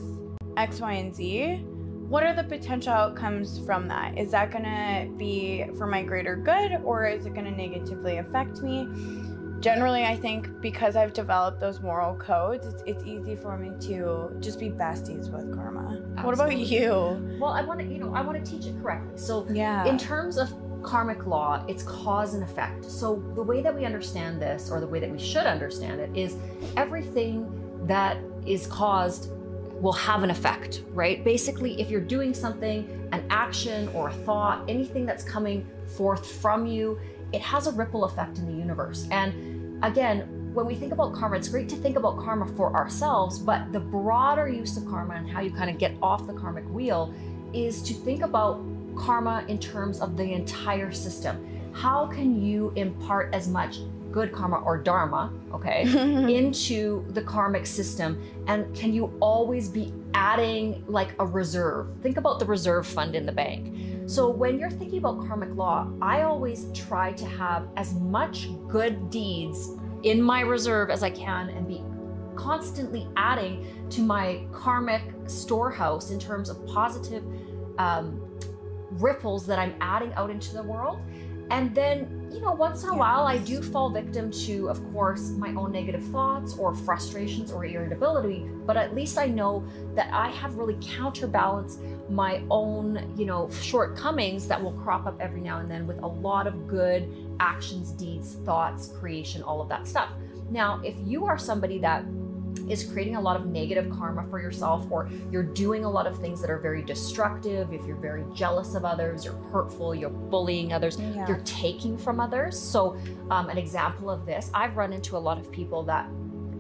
X, Y, and Z, what are the potential outcomes from that? Is that going to be for my greater good, or is it going to negatively affect me? Generally, I think because I've developed those moral codes, it's easy for me to just be besties with karma. Absolutely. What about you? Well, I want to teach it correctly. So yeah. In terms of karmic law, it's cause and effect. So the way that we understand this, or the way that we should understand it, is everything that is caused will have an effect, right? Basically, if you're doing something, an action or a thought, anything that's coming forth from you, it has a ripple effect in the universe. And again, when we think about karma, it's great to think about karma for ourselves, but the broader use of karma and how you kind of get off the karmic wheel is to think about karma in terms of the entire system. How can you impart as much good karma or dharma, okay, into the karmic system? And can you always be adding like a reserve? Think about the reserve fund in the bank. So when you're thinking about karmic law, I always try to have as much good deeds in my reserve as I can and be constantly adding to my karmic storehouse in terms of positive ripples that I'm adding out into the world. And then, once in a while, I do fall victim to, of course, my own negative thoughts or frustrations or irritability, but at least I know that I have really counterbalanced my own, shortcomings that will crop up every now and then with a lot of good actions, deeds, thoughts, creation, all of that stuff. Now, if you are somebody that is creating a lot of negative karma for yourself, or you're doing a lot of things that are very destructive, if you're very jealous of others, you're hurtful, you're bullying others, you're taking from others. So an example of this, I've run into a lot of people that,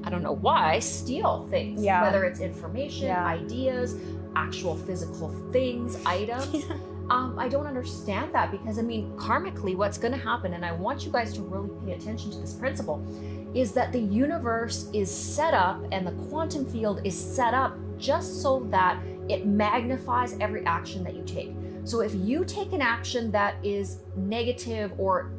I don't know why, steal things, whether it's information, ideas, actual physical things, items. I don't understand that, because karmically what's going to happen, and I want you guys to really pay attention to this principle, is that the universe is set up and the quantum field is set up just so that it magnifies every action that you take. So if you take an action that is negative or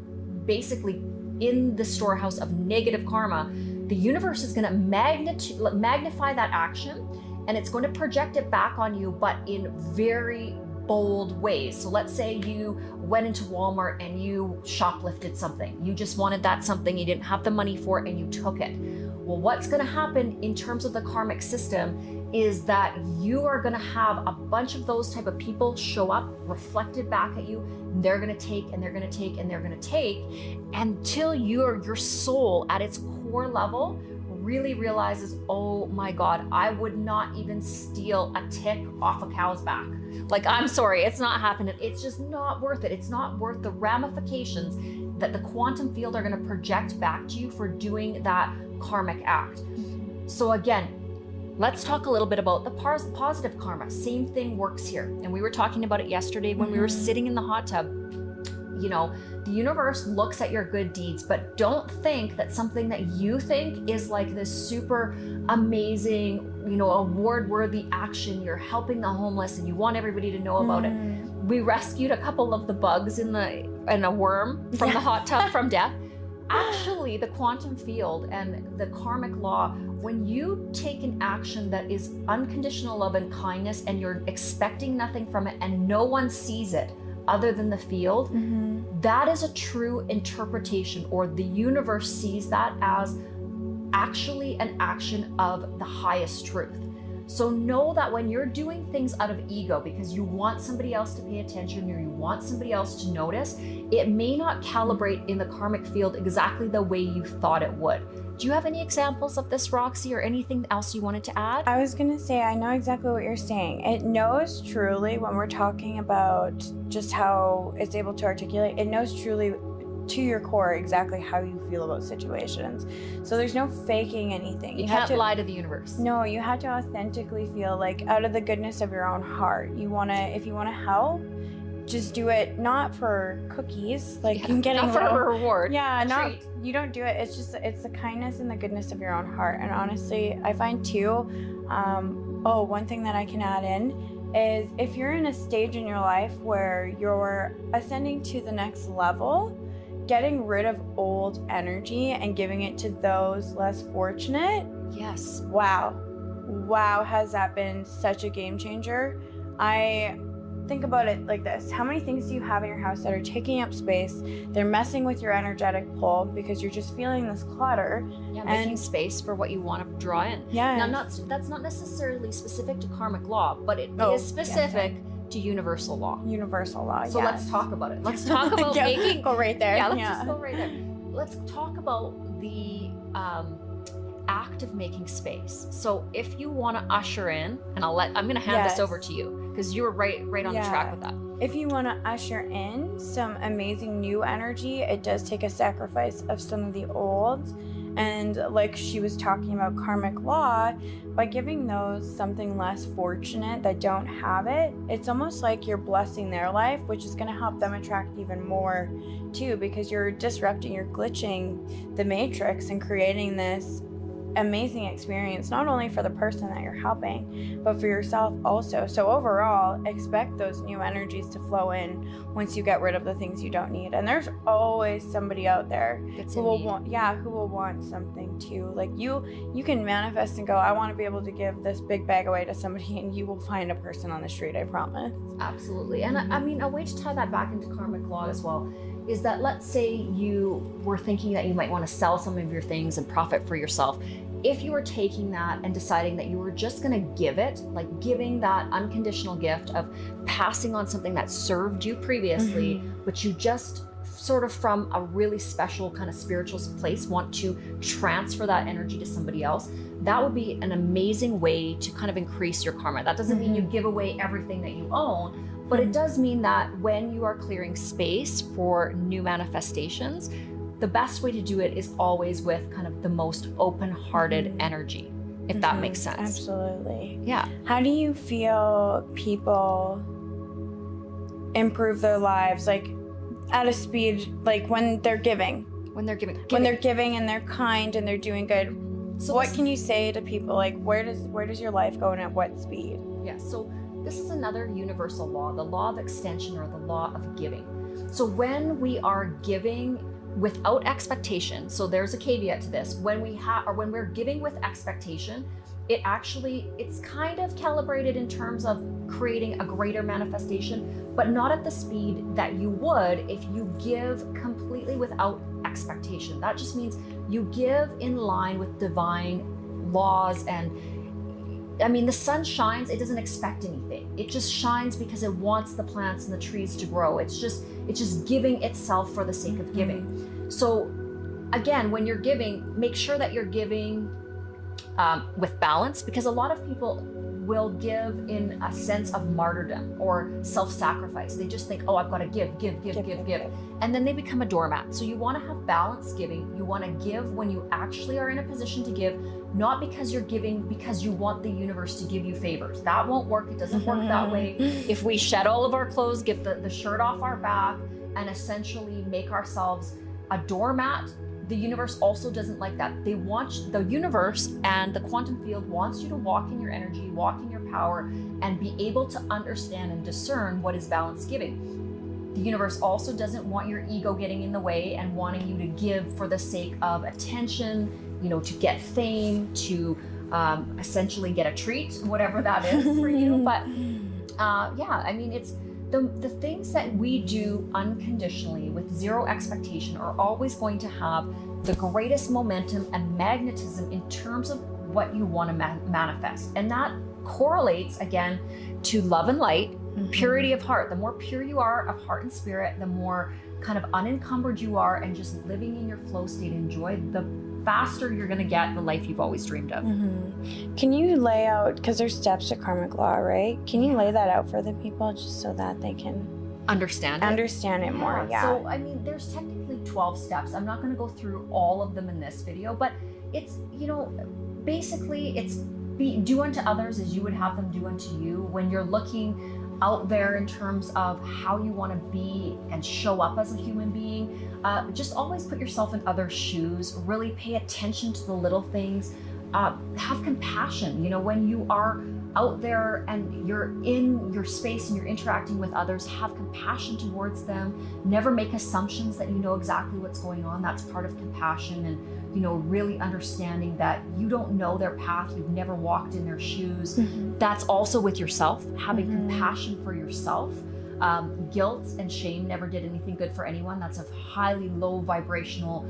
basically in the storehouse of negative karma, the universe is going to magnify that action, and it's going to project it back on you, but in very bold ways. So let's say you went into Walmart and you shoplifted something. You just wanted that something, you didn't have the money for it, and you took it. Well, what's going to happen in terms of the karmic system is that you are going to have a bunch of those type of people show up, reflected back at you, and they're going to take, and they're going to take, and they're going to take, until your soul at its core level really realizes, oh my God, I would not even steal a tick off a cow's back. Like, I'm sorry, it's not happening. It's just not worth it. It's not worth the ramifications that the quantum field are going to project back to you for doing that karmic act. So again, let's talk a little bit about the positive karma. Same thing works here. And we were talking about it yesterday when we were sitting in the hot tub. You know, the universe looks at your good deeds, but don't think that something that you think is like this super amazing, you know, award-worthy action. You're helping the homeless and you want everybody to know about it. We rescued a couple of the bugs in a worm from the hot tub from death. Actually, the quantum field and the karmic law, when you take an action that is unconditional love and kindness and you're expecting nothing from it and no one sees it other than the field, that is a true interpretation, or the universe sees that as actually an action of the highest truth. So know that when you're doing things out of ego because you want somebody else to pay attention or you want somebody else to notice, it may not calibrate in the karmic field exactly the way you thought it would. Do you have any examples of this, Roxy, or anything else you wanted to add? I was going to say, I know exactly what you're saying. It knows truly, when we're talking about just how it's able to articulate, it knows truly to your core exactly how you feel about situations. So there's no faking anything. You can't lie to the universe. No, you have to authentically feel like out of the goodness of your own heart. If you want to help, just do it, not for cookies, like getting not for a reward. Yeah, you don't do it. It's the kindness and the goodness of your own heart. And honestly, I find too, one thing that I can add in is if you're in a stage in your life where you're ascending to the next level, getting rid of old energy and giving it to those less fortunate. Yes. Wow, has that been such a game changer? I think about it like this. How many things do you have in your house that are taking up space? They're messing with your energetic pull because you're just feeling this clutter. Yeah, making space for what you want to draw in. Yeah. Now, that's not necessarily specific to karmic law, but it is specific to universal law. Universal law, So let's talk about it. Let's talk about making... Go right there. Yeah, let's just go right there. Let's talk about the act of making space. So if you want to usher in, and I'm going to hand this over to you because you were right on the track with that. If you want to usher in some amazing new energy, it does take a sacrifice of some of the old. And like she was talking about karmic law, by giving those something less fortunate that don't have it, it's almost like you're blessing their life, which is going to help them attract even more too, because you're disrupting, you're glitching the matrix and creating this amazing experience, not only for the person that you're helping, but for yourself also. So overall, expect those new energies to flow in once you get rid of the things you don't need. And there's always somebody out there who will want something too. Like you can manifest and go, I want to be able to give this big bag away to somebody, and you will find a person on the street, I promise. Absolutely. And I mean, a way to tie that back into karmic law as well is that, let's say you were thinking that you might want to sell some of your things and profit for yourself. If you were taking that and deciding that you were just going to give it, like giving that unconditional gift of passing on something that served you previously, but you just sort of from a really special kind of spiritual place want to transfer that energy to somebody else, that would be an amazing way to kind of increase your karma. That doesn't mean you give away everything that you own, but it does mean that when you are clearing space for new manifestations, the best way to do it is always with kind of the most open-hearted energy, if that makes sense. Absolutely. Yeah. How do you feel people improve their lives, like at a speed, like when they're giving? When they're giving. When they're giving and they're kind and they're doing good. So what can you say to people, like where does your life go and at what speed? Yeah, so this is another universal law, the law of extension or the law of giving. So when we are giving without expectation. So there's a caveat to this. When we're giving with expectation, it's kind of calibrated in terms of creating a greater manifestation, but not at the speed that you would if you give completely without expectation. That just means you give in line with divine laws. And I mean, the sun shines, it doesn't expect anything. It just shines because it wants the plants and the trees to grow. It's just giving itself for the sake of giving. So again, when you're giving, make sure that you're giving with balance, because a lot of people will give in a sense of martyrdom or self-sacrifice. They just think, oh, I've got to give. And then they become a doormat. So you want to have balanced giving. You want to give when you actually are in a position to give, not because you're giving because you want the universe to give you favors. That won't work. It doesn't work that way. If we shed all of our clothes, get the shirt off our back, and essentially make ourselves a doormat, the universe also doesn't like that. The universe and the quantum field wants you to walk in your energy, walk in your power, and be able to understand and discern what is balanced giving. The universe also doesn't want your ego getting in the way and wanting you to give for the sake of attention, to get fame, to essentially get a treat, whatever that is for you. But yeah, I mean, it's the things that we do unconditionally with zero expectation are always going to have the greatest momentum and magnetism in terms of what you want to manifest. And that correlates again to love and light, purity of heart. The more pure you are of heart and spirit, the more kind of unencumbered you are and just living in your flow state and joy, the faster you're going to get the life you've always dreamed of. Can you lay out, because there's steps to karmic law, right? Can you lay that out for the people just so that they can understand it more? Yeah. So I mean, there's technically 12 steps. I'm not going to go through all of them in this video, but it's, basically it's do unto others as you would have them do unto you. When you're looking out there in terms of how you want to be and show up as a human being, just always put yourself in others' shoes. Really pay attention to the little things. Have compassion. When you are out there and you're in your space and you're interacting with others, have compassion towards them. Never make assumptions that you know exactly what's going on. That's part of compassion. And really understanding that you don't know their path, you've never walked in their shoes. That's also with yourself, having compassion for yourself. Guilt and shame never did anything good for anyone. That's a highly low vibrational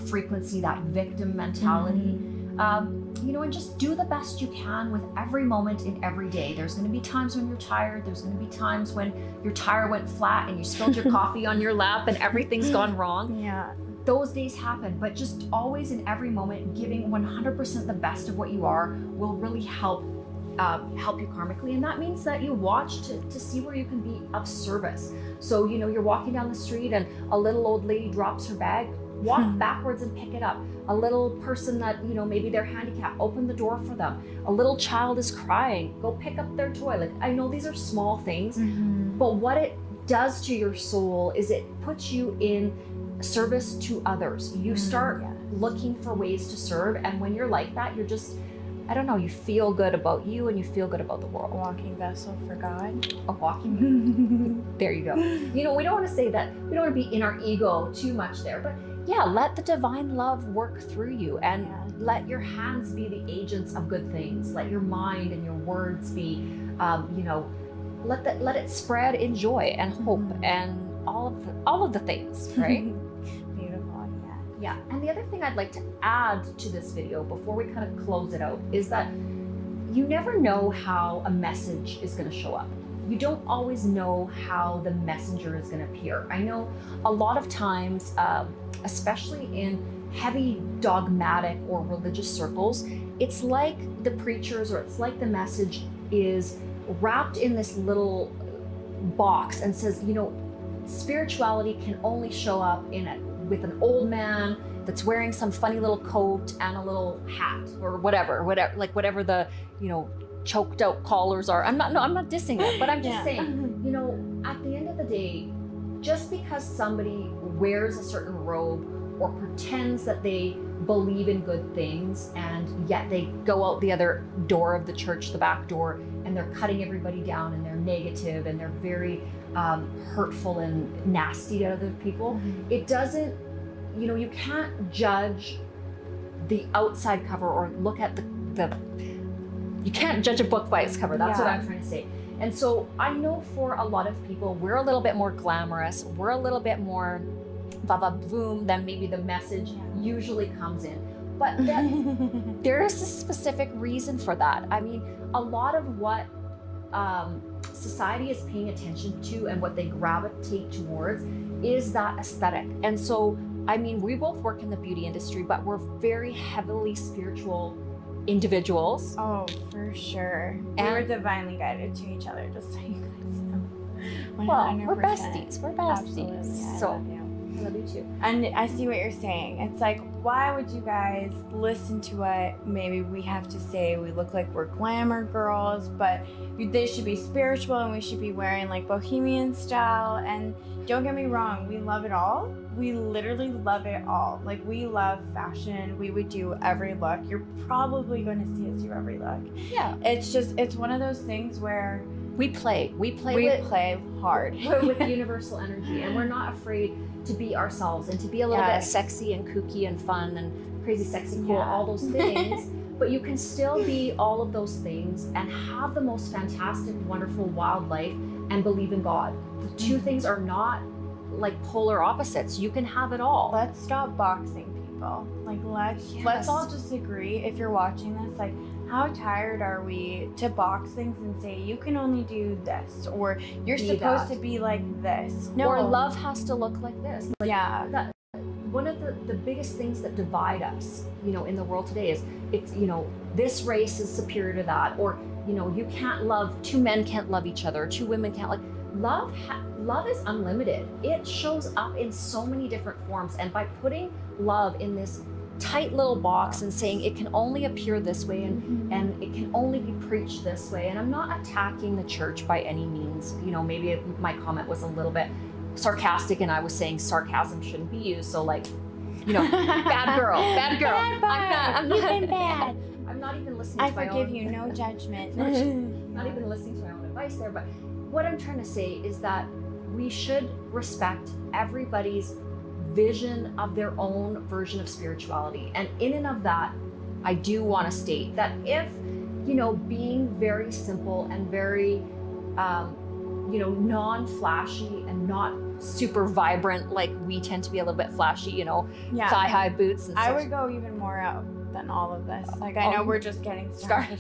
frequency, that victim mentality. And just do the best you can with every moment in every day. There's going to be times when you're tired. There's going to be times when your tire went flat and you spilled your coffee on your lap and everything's gone wrong. Yeah. Those days happen, but just always in every moment, giving 100% the best of what you are will really help you karmically. And that means that you watch to see where you can be of service. So, you're walking down the street and a little old lady drops her bag, walk backwards and pick it up. A little person that, maybe they're handicapped, open the door for them. A little child is crying, go pick up their toy. Like, I know these are small things, but what it does to your soul is it puts you in service to others. You start looking for ways to serve, and when you're like that, you're just, I don't know, you feel good about you and you feel good about the world. A walking vessel for God. A walking there you go. We don't want to say that, we don't want to be in our ego too much there, but yeah, let the divine love work through you, and let your hands be the agents of good things. Let your mind and your words be, let it spread in joy and hope and all of the things, right? Yeah, and the other thing I'd like to add to this video before we kind of close it out is that you never know how a message is going to show up. You don't always know how the messenger is going to appear. I know a lot of times, especially in heavy dogmatic or religious circles, it's like the preachers, or it's like the message is wrapped in this little box and says, spirituality can only show up with an old man that's wearing some funny little coat and a little hat or whatever the, choked out collars are. I'm not dissing it, but I'm just saying, at the end of the day, just because somebody wears a certain robe or pretends that they believe in good things, and yet they go out the other door of the church, the back door, and they're cutting everybody down, and they're negative, and they're very hurtful and nasty to other people. It doesn't you know, you can't judge the outside cover or look at you can't judge a book by its cover. That's what I'm trying to say. And so I know for a lot of people, we're a little bit more glamorous. We're a little bit more boom than maybe the message usually comes in. But there is a specific reason for that. I mean, a lot of what society is paying attention to and what they gravitate towards is that aesthetic. And so, I mean, we both work in the beauty industry, but we're very heavily spiritual individuals. Oh, for sure. And we're divinely guided to each other, just so you guys know. 100%. Well, we're besties. We're besties. Absolutely. So, I love you. I love you too. And I see what you're saying. It's like, why would you guys listen to what maybe we have to say? We look like we're glamour girls, but they should be spiritual and we should be wearing like bohemian style. And don't get me wrong, we love it all. We literally love it all. Like, we love fashion. We would do every look. You're probably going to see us do every look. Yeah. It's just, it's one of those things where we play hard with universal energy, and we're not afraid to be ourselves and to be a little bit sexy and kooky and fun and crazy, sexy, cool, all those things. But you can still be all of those things and have the most fantastic, wonderful, wild life and believe in God. The two things are not like polar opposites. You can have it all. Let's stop boxing people. Like, let's all just agree, if you're watching this, like, how tired are we to box things and say you can only do this, or you're supposed to be like this? No, or love has to look like this. Like, yeah. One of the biggest things that divide us, you know, in the world today is it's, you know, this race is superior to that, or, you know, you can't love, two men can't love each other, two women can't like. Love is unlimited. It shows up in so many different forms, and by putting love in this tight little box and saying it can only appear this way and it can only be preached this way. And I'm not attacking the church by any means. You know, maybe my comment was a little bit sarcastic and I was saying sarcasm shouldn't be used. So, like, you know, bad girl. Bad I'm not You've been bad. I'm not even listening to my own. I forgive you, no judgment. Not even listening to my own advice there. But what I'm trying to say is that we should respect everybody's vision of their own version of spirituality. And in and of that, I do want to state that if, you know, being very simple and very, you know, non-flashy and not super vibrant, like we tend to be a little bit flashy, you know, thigh-high boots and stuff. I would go even more out than all of this. Like, I know we're just getting started.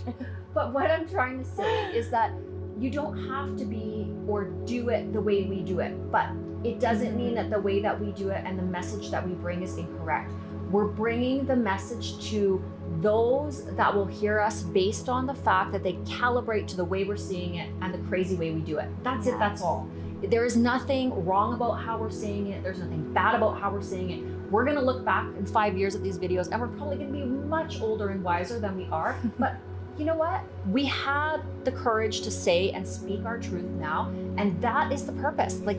But what I'm trying to say is that you don't have to be or do it the way we do it, but it doesn't mean that the way that we do it and the message that we bring is incorrect. We're bringing the message to those that will hear us based on the fact that they calibrate to the way we're seeing it and the crazy way we do it. That's it, that's all. There is nothing wrong about how we're saying it. There's nothing bad about how we're saying it. We're gonna look back in 5 years at these videos and we're probably gonna be much older and wiser than we are, but you know what? We had the courage to say and speak our truth now, and that is the purpose. Like,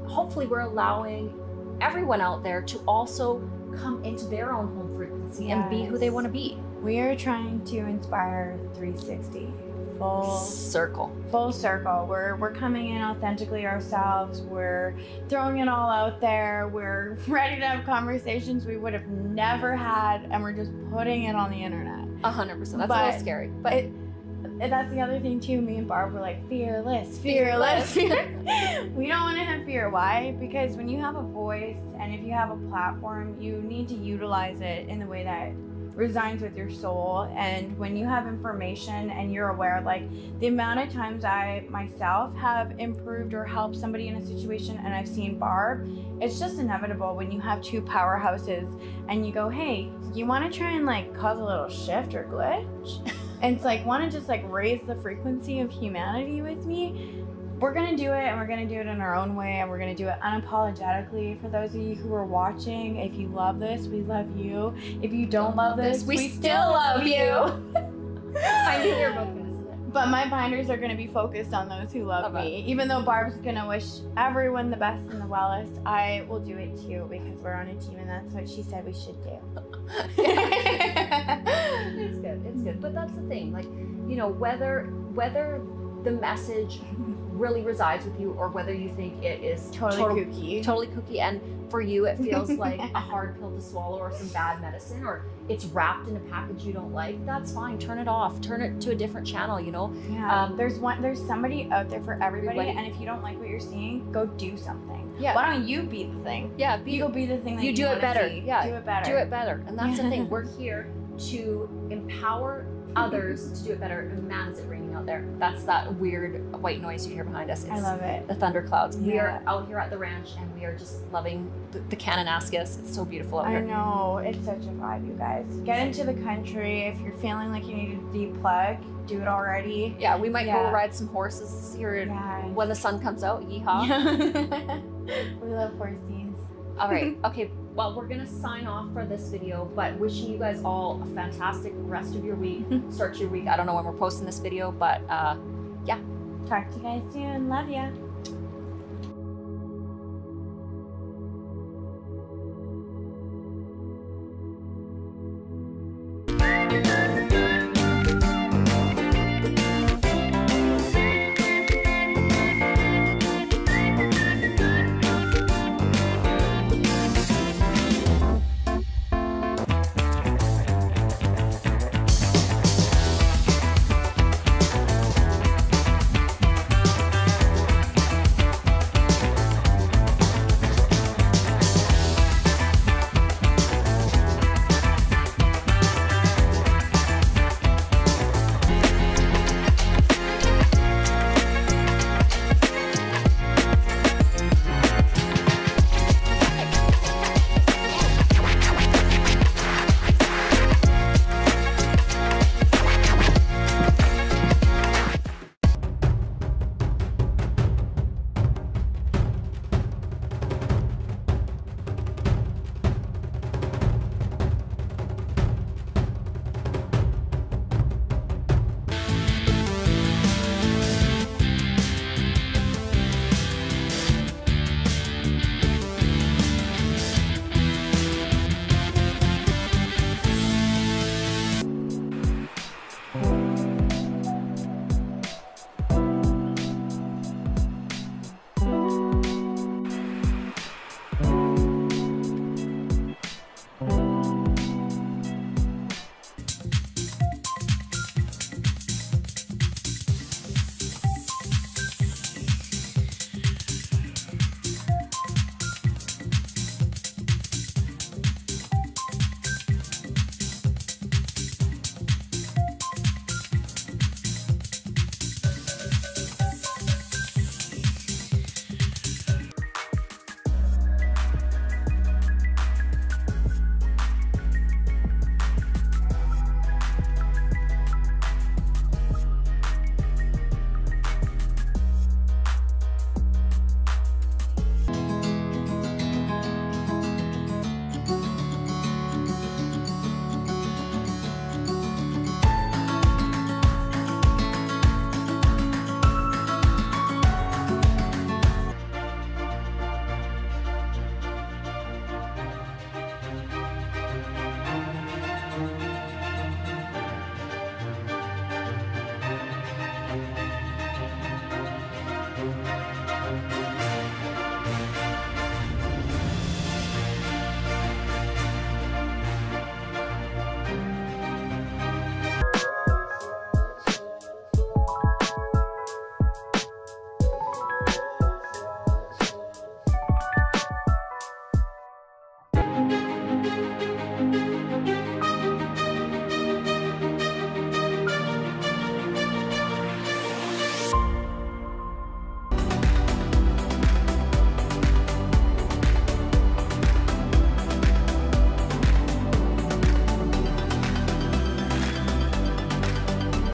hopefully we're allowing everyone out there to also come into their own home frequency and be who they want to be. We are trying to inspire 360. Full circle. We're coming in authentically ourselves. We're throwing it all out there. We're ready to have conversations we would have never had, and we're just putting it on the internet. 100%. That's a little scary. But that's the other thing too. Me and Barb were like, fearless. We don't want to have fear. Why? Because when you have a voice and if you have a platform, you need to utilize it in the way that resigns with your soul. And when you have information and you're aware, like the amount of times I myself have improved or helped somebody in a situation, and I've seen Barb, it's just inevitable when you have two powerhouses and you go, hey, you want to try and like cause a little shift or glitch? And it's like, want to just like raise the frequency of humanity with me? We're going to do it, and we're going to do it in our own way, and we're going to do it unapologetically. For those of you who are watching, if you love this, we love you. If you don't love this, we still love you. I knew you were both going to say that. But my binders are going to be focused on those who love me. Even though Barb's going to wish everyone the best and the wellest, I will do it too, because we're on a team, and that's what she said we should do. It's good. It's good. But that's the thing. Like, you know, whether the message really resides with you or whether you think it is totally kooky. And for you it feels like a hard pill to swallow or some bad medicine, or it's wrapped in a package you don't like, that's fine. Turn it off. Turn it to a different channel, you know? Yeah. There's somebody out there for everybody, and if you don't like what you're seeing, go do something. Yeah. Why don't you be the thing? Yeah. You go be the thing that you do it better. See. Yeah. Do it better. Do it better. And that's the thing. We're here to empower others to do it better. And man, is it raining out there. That's that weird white noise you hear behind us. It's I love it. The thunderclouds. Yeah. We are out here at the ranch and we are just loving the Kananaskis. It's so beautiful out here. I know. It's such a vibe, you guys. Get into the country. If you're feeling like you need to deplug, do it already. Yeah, we might go ride some horses here when the sun comes out. Yeehaw. We love horsies. All right. Okay. Well, we're going to sign off for this video, but wishing you guys all a fantastic rest of your week. Start your week. I don't know when we're posting this video, but yeah. Talk to you guys soon. Love ya.